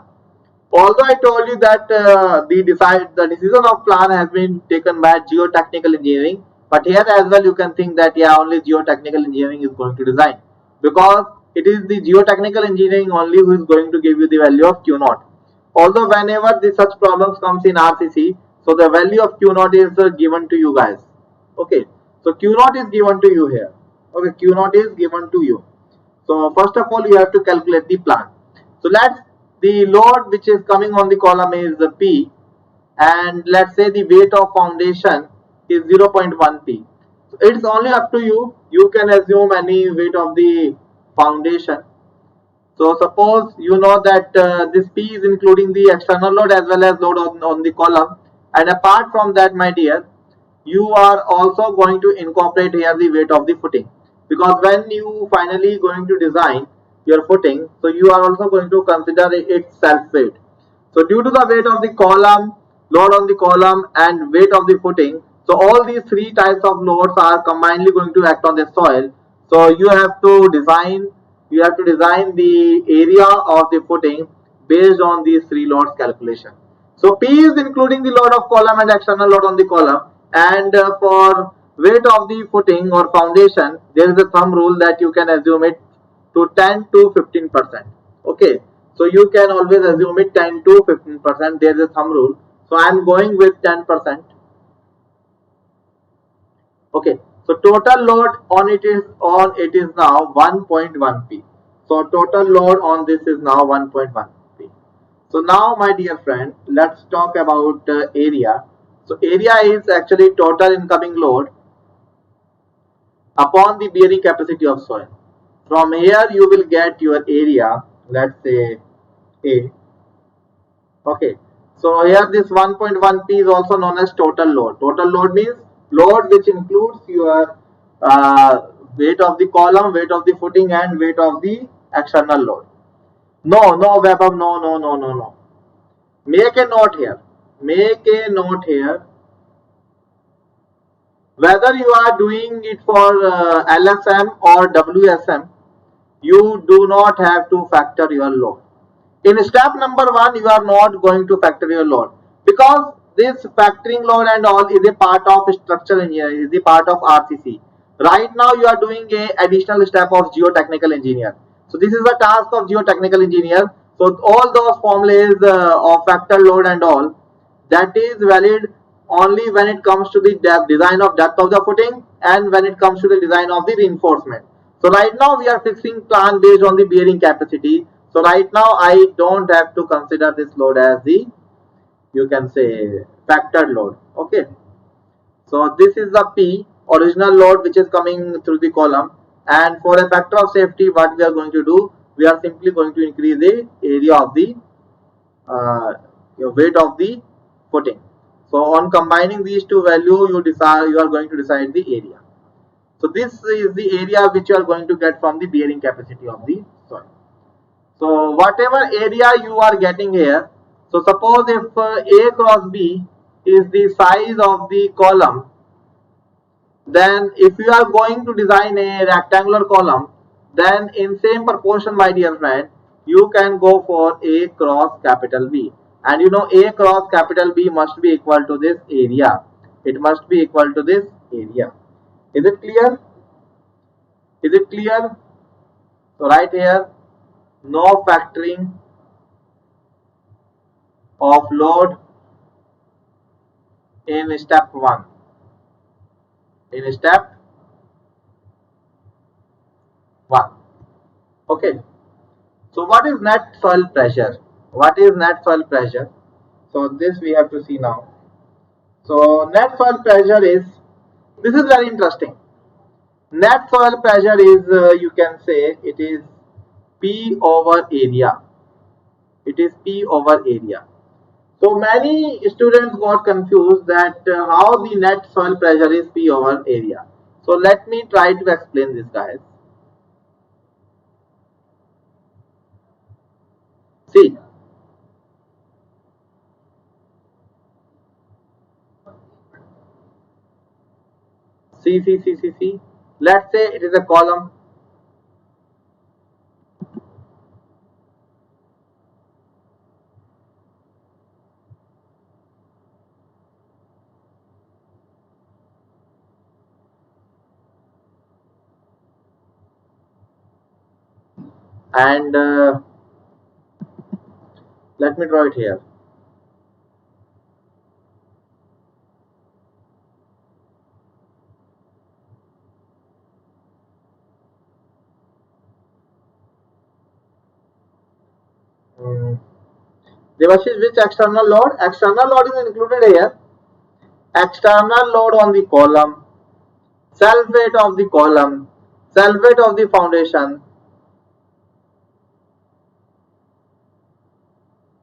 Although I told you that the decision of plan has been taken by geotechnical engineering, but here as well you can think that yeah, only geotechnical engineering is going to design, because it is the geotechnical engineering only who is going to give you the value of Q naught. Although whenever such problems comes in RCC, so the value of Q naught is given to you guys. Okay, so Q naught is given to you here. Okay, Q naught is given to you. So first of all, you have to calculate the plan. So let's the load which is coming on the column is P, and let's say the weight of foundation is 0.1 P. So it's only up to you. You can assume any weight of the foundation. So suppose you know that this P is including the external load as well as load on the column, and apart from that, my dear, you are also going to incorporate here the weight of the footing, because when you finally going to design your footing, so you are also going to consider its self weight. So due to the weight of the column, load on the column and weight of the footing, so all these three types of loads are combinedly going to act on the soil. So you have to design the area of the footing based on these three loads calculation. So P is including the load of column and external load on the column, and for weight of the footing or foundation, there is a thumb rule that you can assume it to 10 to 15%. Okay, so you can always assume it 10 to 15%. There is a thumb rule, so I am going with 10%. Okay, so total load on it is now 1.1 P. So total load on this is now 1.1 P. So now my dear friend, let's talk about area. So area is actually total incoming load upon the bearing capacity of soil. From here you will get your area, let's say A. Okay, so here this 1.1 P is also known as total load. Total load means load which includes your weight of the column, weight of the footing and weight of the external load. No, Vaibhav, no. Make a note here. Make a note here. Whether you are doing it for LSM or WSM, you do not have to factor your load. In step number 1, you are not going to factor your load, because this factoring load and all is a part of structural engineering, is a part of RCC. Right now you are doing a additional step of geotechnical engineer. So this is the task of geotechnical engineer. So all those formulas of factor load and all, that is valid only when it comes to the design of depth of the footing and when it comes to the design of the reinforcement. So right now we are fixing plan based on the bearing capacity. So right now I don't have to consider this load as the, you can say, factored load. Okay. So this is the P original load which is coming through the column, and for a factor of safety what we are going to do, we are simply going to increase the area of the weight of the footing. So on combining these two values, you are going to decide the area. So this is the area which you are going to get from the bearing capacity of the soil. So whatever area you are getting here, so suppose if A cross B is the size of the column, then if you are going to design a rectangular column, then in same proportion, my dear friend, you can go for A cross capital B. And you know A cross capital B must be equal to this area. It must be equal to this area. Is it clear? Is it clear? So right here, no factoring of load in step 1. In step 1. Okay. So what is net soil pressure? What is net soil pressure? So this we have to see now. So net soil pressure is, this is very interesting. Net soil pressure is, you can say, it is P over area. It is P over area. So many students got confused that how the net soil pressure is P over area. So let me try to explain this, guys. See, see. Let's say it is a column, and let me draw it here. Devashish, which external load? External load is included here. External load on the column, self weight of the column, self weight of the foundation.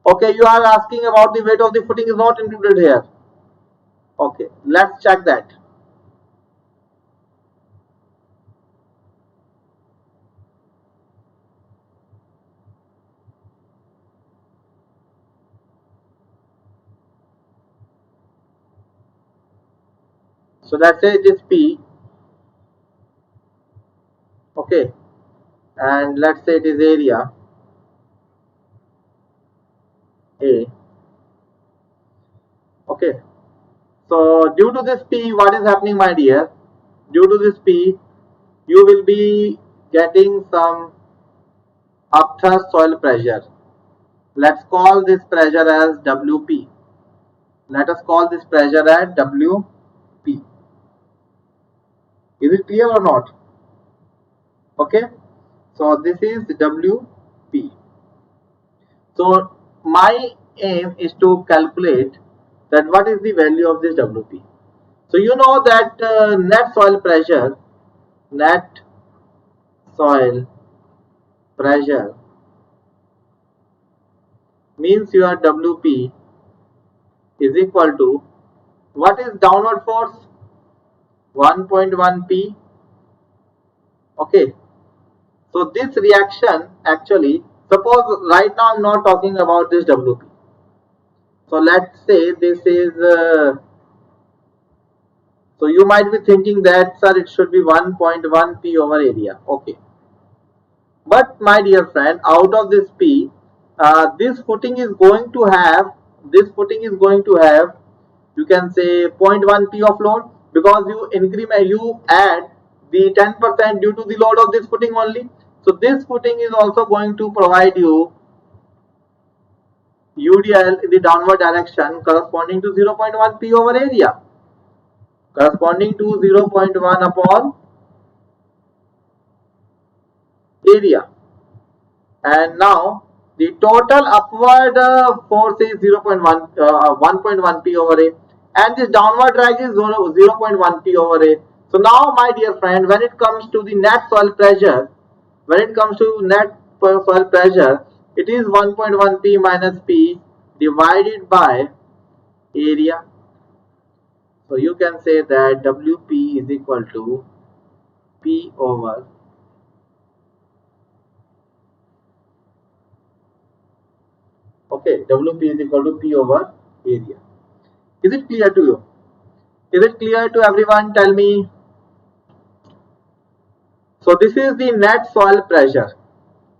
Okay, you are asking about the weight of the footing is not included here. Okay, let's check that. So let's say it is P. Okay, and let's say it is area A. Okay, so due to this P, what is happening, my dear? Due to this P, you will be getting some upthrust soil pressure. Let's call this pressure as WP. Let us call this pressure as WP. Is it clear or not? Okay, so this is WP. So my aim is to calculate that what is the value of this WP. So you know that net soil pressure means your WP is equal to, what is downward force? 1.1 P. Okay, so this reaction actually, suppose right now I'm not talking about this WP. So let's say this is So you might be thinking that, sir, it should be 1.1 P over area. Okay. But my dear friend, out of this P, this footing is going to have, you can say, zero point 0.1 P of load, because you add the 10% due to the load of this footing only. So this footing is also going to provide you UDL in the downward direction corresponding to 0.1 P over area, corresponding to 0.1 upon area. And now the total upward force is 1.1 P over A, and this downward drag is 0.1 P over A. So now my dear friend, when it comes to the net soil pressure, it is 1.1 P minus P divided by area. So you can say that WP is equal to P over WP is equal to P over area. Is it clear to you? Is it clear to everyone? Tell me. So this is the net soil pressure.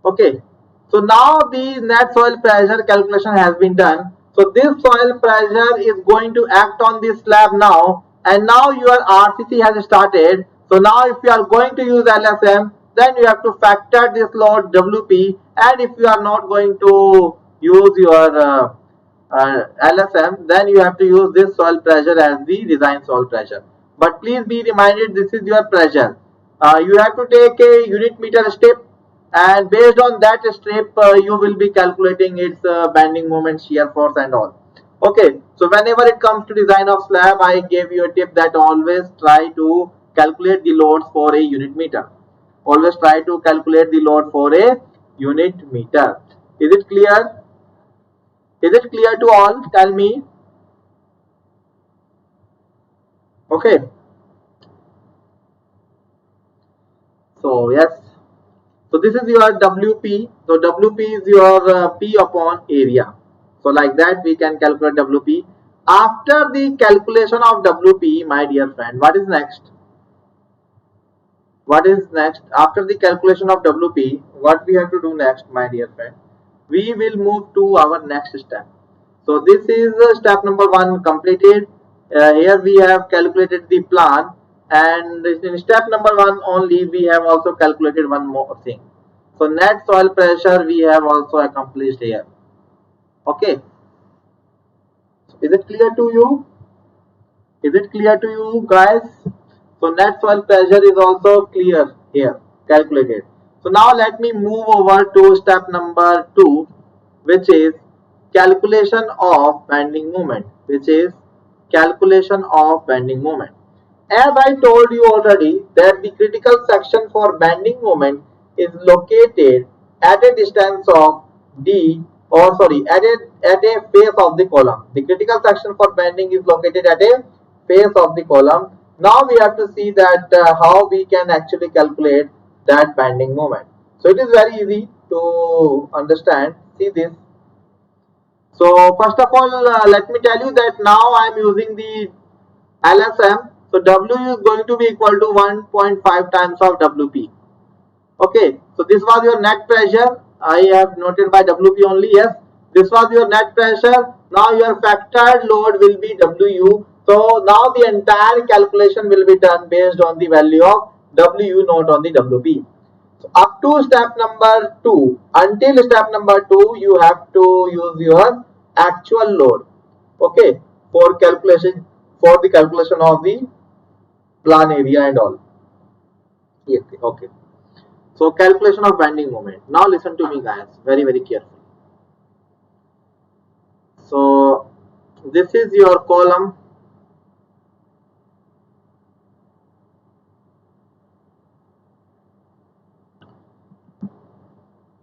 Okay. So now the net soil pressure calculation has been done. So this soil pressure is going to act on this slab now, and now your RCC has started. So now if you are going to use LSM, then you have to factor this load WP, and if you are not going to use your LSM, then you have to use this soil pressure as the design soil pressure. But please be reminded, this is your pressure. You have to take a unit meter strip, and based on that strip you will be calculating its bending moment, shear force and all. Okay, so whenever it comes to design of slab, I gave you a tip that always try to calculate the loads for a unit meter. Always try to calculate the load for a unit meter. Is it clear? Is it clear to all? Tell me. Okay. So yes. So this is your WP. So WP is your P upon area. So like that we can calculate WP. After the calculation of WP, my dear friend, what is next? What is next? After the calculation of WP, what we have to do next, my dear friend? We will move to our next step. So this is step number 1 completed. Here we have calculated the plan, and in step number 1 only we have also calculated one more thing. So net soil pressure we have also accomplished here. Okay. So is it clear to you? Is it clear to you guys? So net soil pressure is also clear here, calculated. So now let me move over to step number 2, which is calculation of bending moment. As I told you already that the critical section for bending moment is located at a distance of D, or sorry, at a face of the column. The critical section for bending is located at a face of the column. Now we have to see that how we can actually calculate that bending moment. So it is very easy to understand. See this. So first of all, let me tell you that now I am using the LSM. So W is going to be equal to 1.5 times of WP. Okay, so this was your net pressure. I have noted by WP only. Yes, this was your net pressure. Now your factored load will be WU. So now the entire calculation will be done based on the value of WU, not on the WP. So up to step number 2, until step number 2, you have to use your actual load. Okay, for the calculation of the plan area and all. Yes, okay. So calculation of bending moment. Now listen to me guys, very carefully. So this is your column.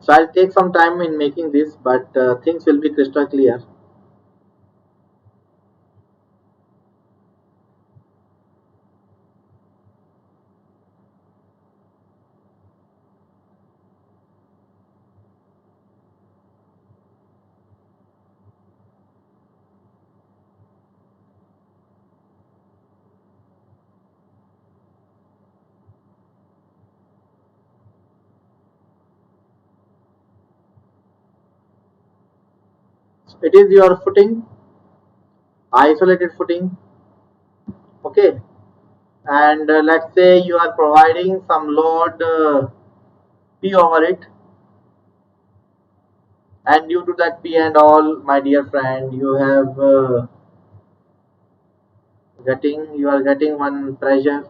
So I'll take some time in making this, but things will be crystal clear. it is your footing, isolated footing. Okay, and let's say you are providing some load P over it, and due to that P and all, my dear friend, you are getting one pressure.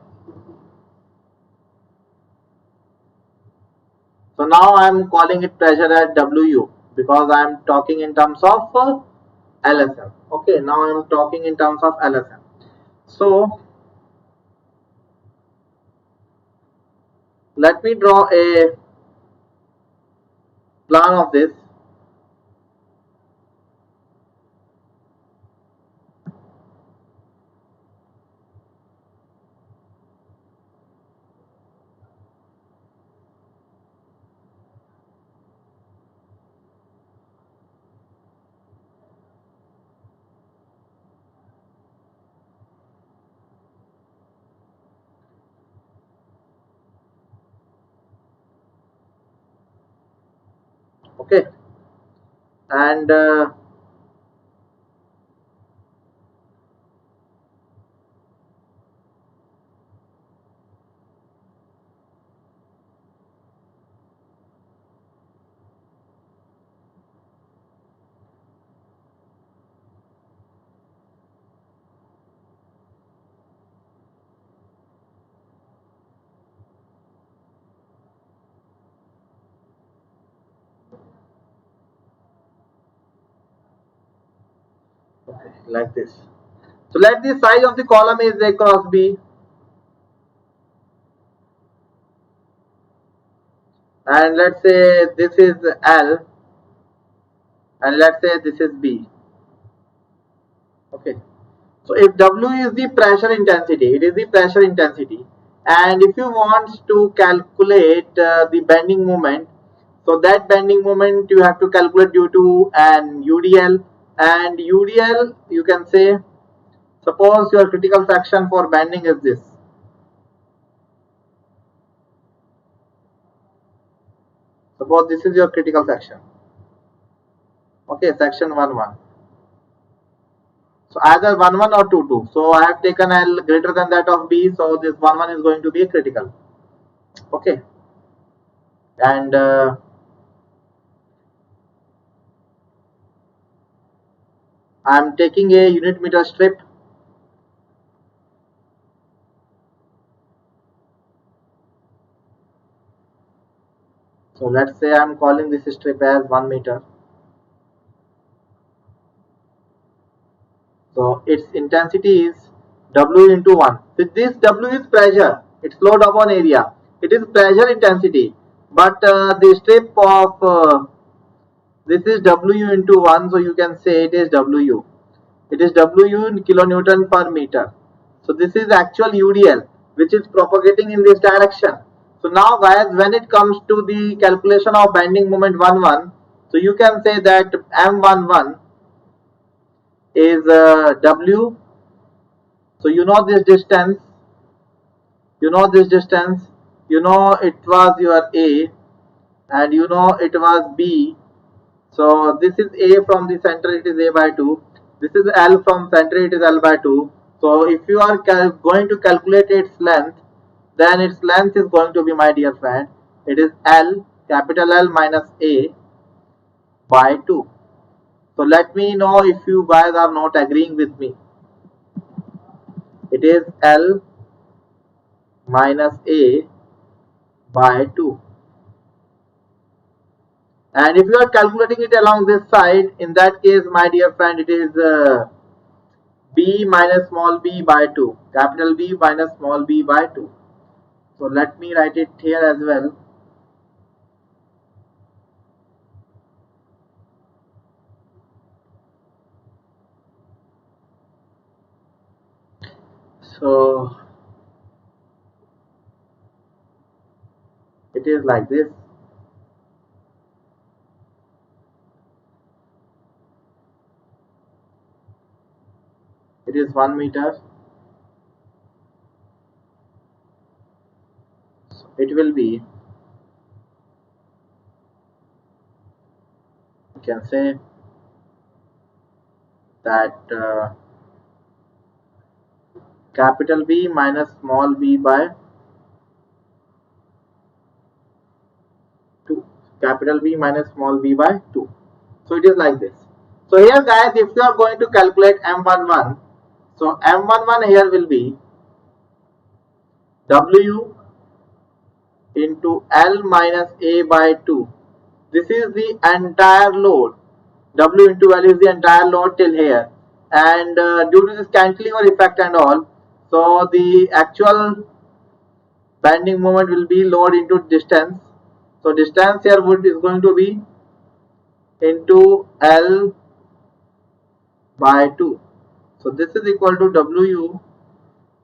So now I am calling it pressure at WU because I am talking in terms of LSM. Okay, now I am talking in terms of LSM. So let me draw a plan of this. Okay, and okay, like this. So let the size of the column is A cross B, and let's say this is L, and let's say this is B. Okay. So if W is the pressure intensity, it is the pressure intensity, and if you want to calculate the bending moment, so that bending moment you have to calculate due to an UDL, and UDL you can say, suppose your critical section for bending is this. Suppose this is your critical section. Okay, section 1 1. So either 1 1 or 2 2. So I have taken L greater than that of B, so this 1 1 is going to be a critical. Okay, and I am taking a unit meter strip. So let's say I am calling this strip as 1 meter. So its intensity is W into 1. So this W is pressure. It's load upon area. It is pressure intensity. But the strip of this is W into 1. So you can say it is W. It is W in kilonewton per meter. So this is actual UDL which is propagating in this direction. So now guys, when it comes to the calculation of bending moment 1 1, so you can say that M11 is W. So you know this distance, you know it was your A, and you know it was B. So this is A from the center, it is A by 2. This is L from center, it is L by 2. So if you are going to calculate its length, then its length is going to be, my dear friend, it is L, capital L minus A by 2. So let me know if you guys are not agreeing with me. It is L minus A by 2. And if you are calculating it along this side, in that case, my dear friend, it is B minus small b by 2. Capital B minus small b by 2. So let me write it here as well. So it is like this. It is 1 meter. So it will be, you can say, that capital B minus small b by 2. Capital B minus small b by 2. So it is like this. So here guys, if you are going to calculate M11, so M11 here will be W into L minus A by 2. This is the entire load. W into L is the entire load till here. And due to this cantilever effect and all, so the actual bending moment will be load into distance. So distance here is going to be into L by 2. So this is equal to W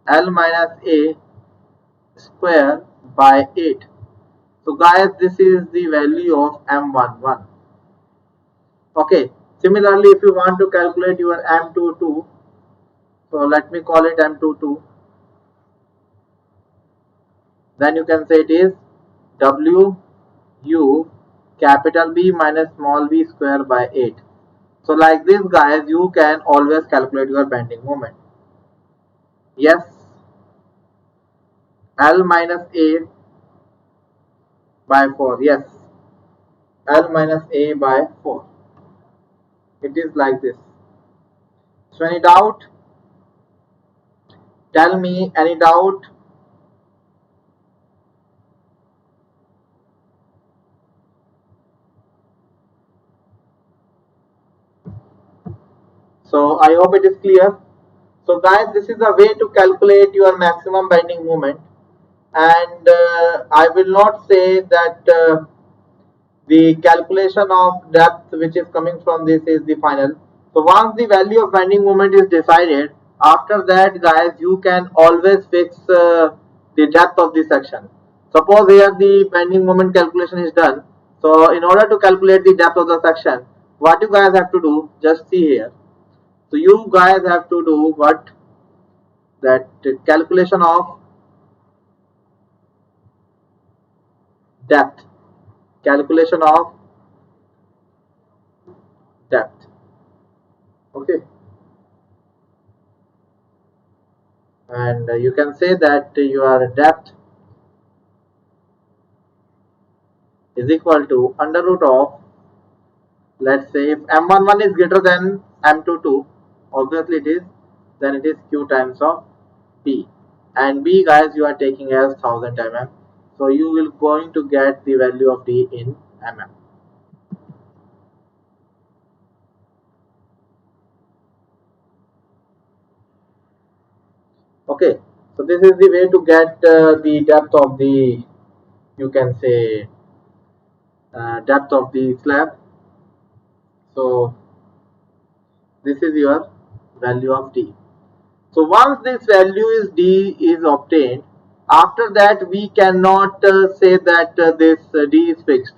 L minus A square by 8. So guys, this is the value of M11. Okay. Similarly, if you want to calculate your M22, so let me call it M22. Then you can say it is W U capital B minus small b square by 8. So like this guys, you can always calculate your bending moment. Yes, L minus A by 4. Yes, L minus A by 4. It is like this. So any doubt? Tell me any doubt? So I hope it is clear. So guys, this is a way to calculate your maximum bending moment, and I will not say that the calculation of depth which is coming from this is the final. So once the value of bending moment is decided, after that guys, you can always fix the depth of the section. Suppose here the bending moment calculation is done. So in order to calculate the depth of the section, what you guys have to do, just see here. So you guys have to do what, that calculation of depth, calculation of depth. Okay. And you can say that your depth is equal to under root of, let's say if M11 is greater than M22, obviously it is, then it is Q times of B, and B guys you are taking as 1000 mm, so you will going to get the value of D in mm. Okay, so this is the way to get the depth of the, you can say depth of the slab. So this is your value of D. So once this value is D is obtained, after that we cannot say that this D is fixed.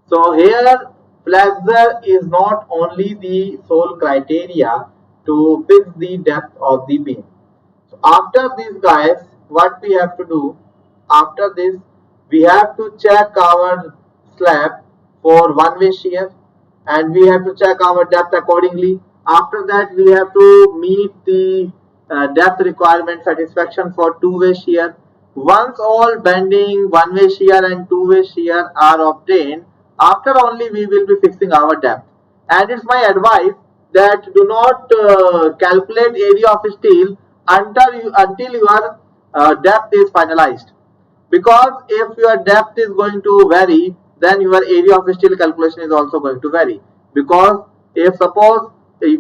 So here flexure is not only the sole criteria to fix the depth of the beam. So after this guys, what we have to do, after this we have to check our slab for one-way shear, and we have to check our depth accordingly. After that we have to meet the depth requirement satisfaction for two-way shear. Once all bending, one-way shear and two-way shear are obtained, after only we will be fixing our depth. And it's my advice that do not calculate area of steel until your depth is finalized, because if your depth is going to vary, then your area of steel calculation is also going to vary. Because if suppose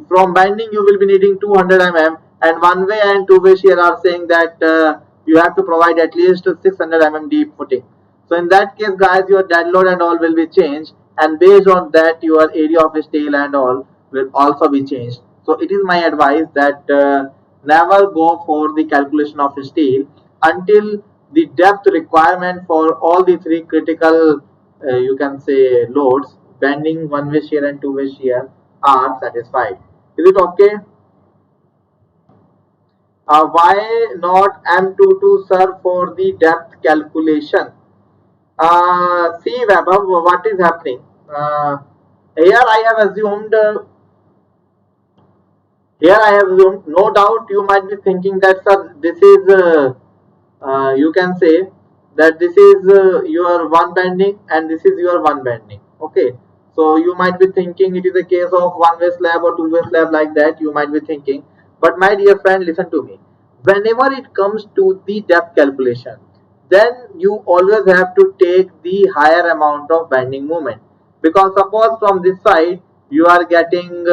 from bending you will be needing 200 mm, and one way and two way shear are saying that you have to provide at least 600 mm deep footing. So in that case guys, your dead load and all will be changed, and based on that your area of steel and all will also be changed. So it is my advice that never go for the calculation of steel until the depth requirement for all the three critical you can say loads, bending, one way shear and two way shear, are satisfied. Is it okay? Why not M22 sir for the depth calculation? See Vaibhav, what is happening? Here I have assumed Here I have zoomed. No doubt you might be thinking that, sir, this is you can say that this is your one bending and this is your one bending. Okay, so you might be thinking it is a case of one-way slab or two-way slab, like that you might be thinking. But my dear friend, listen to me. Whenever it comes to the depth calculation, then you always have to take the higher amount of bending moment, because suppose from this side you are getting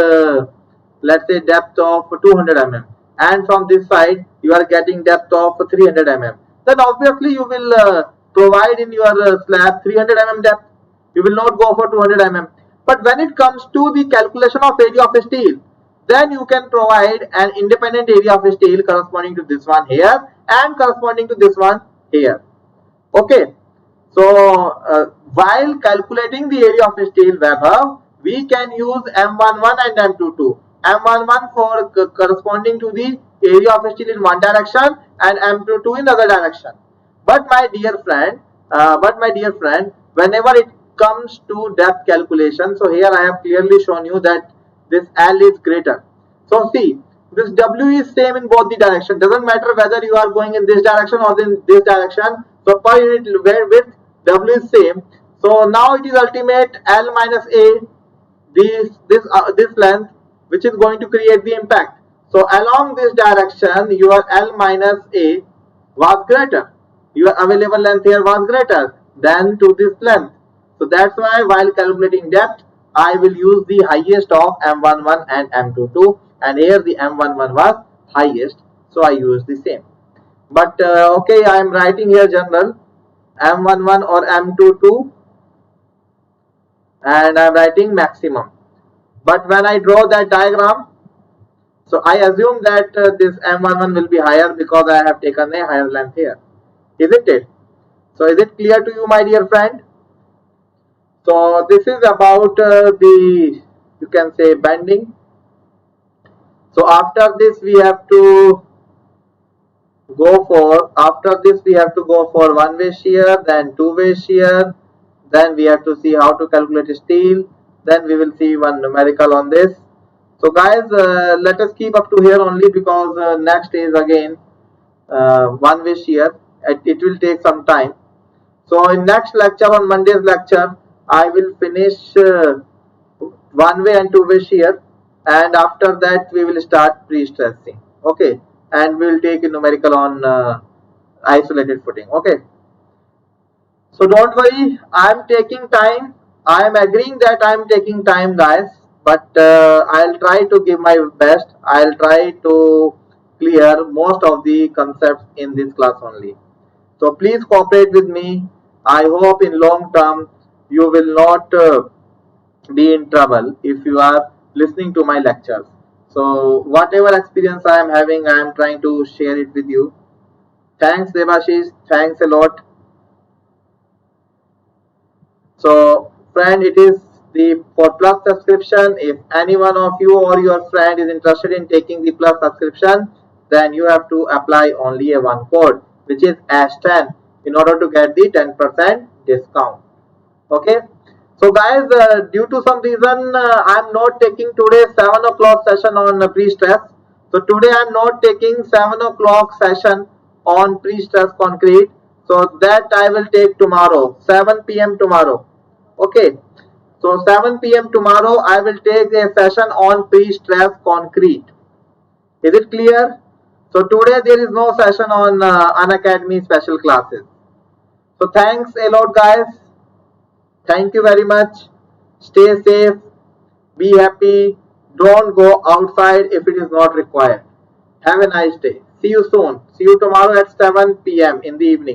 let's say depth of 200 mm, and from this side you are getting depth of 300 mm, then obviously you will provide in your slab 300 mm depth. You will not go for 200 mm. But when it comes to the calculation of area of steel, then you can provide an independent area of steel corresponding to this one here and corresponding to this one here. Okay, so while calculating the area of steel Weber, we can use M11 and M22. M11 for corresponding to the area of steel in one direction and M22 in other direction. But my dear friend, whenever it comes to depth calculation, so here I have clearly shown you that this L is greater. So see, this W is same in both the direction. Doesn't matter whether you are going in this direction or in this direction. So per unit width W is same. So now it is ultimate L minus A, this length, which is going to create the impact. So along this direction your L minus A was greater. Your available length here was greater than to this length. So that's why while calculating depth, I will use the highest of M11 and M22, and here the M11 was highest, so I use the same. But okay, I am writing here general M11 or M22, and I am writing maximum. But when I draw that diagram, so I assume that this M11 will be higher because I have taken a higher length here, isn't it? So is it clear to you, my dear friend? So this is about the, you can say, bending. So after this we have to go for one-way shear, then two-way shear, then we have to see how to calculate steel, then we will see one numerical on this. So guys, let us keep up to here only, because next is again one-way shear. It will take some time. So in next lecture, on Monday's lecture, I will finish one-way and two-way shear, and after that we will start pre-stressing. Okay, and we will take a numerical on isolated footing. Okay, so don't worry, I am taking time. I am agreeing that I am taking time, guys, but I'll try to give my best. I'll try to clear most of the concepts in this class only. So please cooperate with me. I hope in long term you will not be in trouble if you are listening to my lectures. So whatever experience I am having, I am trying to share it with you. Thanks Devashish, thanks a lot. So friend, it is the for plus subscription. If any one of you or your friend is interested in taking the plus subscription, then you have to apply only a one code, which is #10, in order to get the 10% discount. Okay, so guys, due to some reason I'm not taking today 7 o'clock session on pre-stress. So today I'm not taking 7 o'clock session on pre-stress concrete, so that I will take tomorrow, 7 p.m. tomorrow. Okay, so 7 p.m. tomorrow I will take a session on pre-stress concrete. Is it clear? So today there is no session on Unacademy special classes. So thanks a lot, guys. Thank you very much. Stay safe. Be happy. Don't go outside if it is not required. Have a nice day. See you soon. See you tomorrow at 7 p.m. in the evening.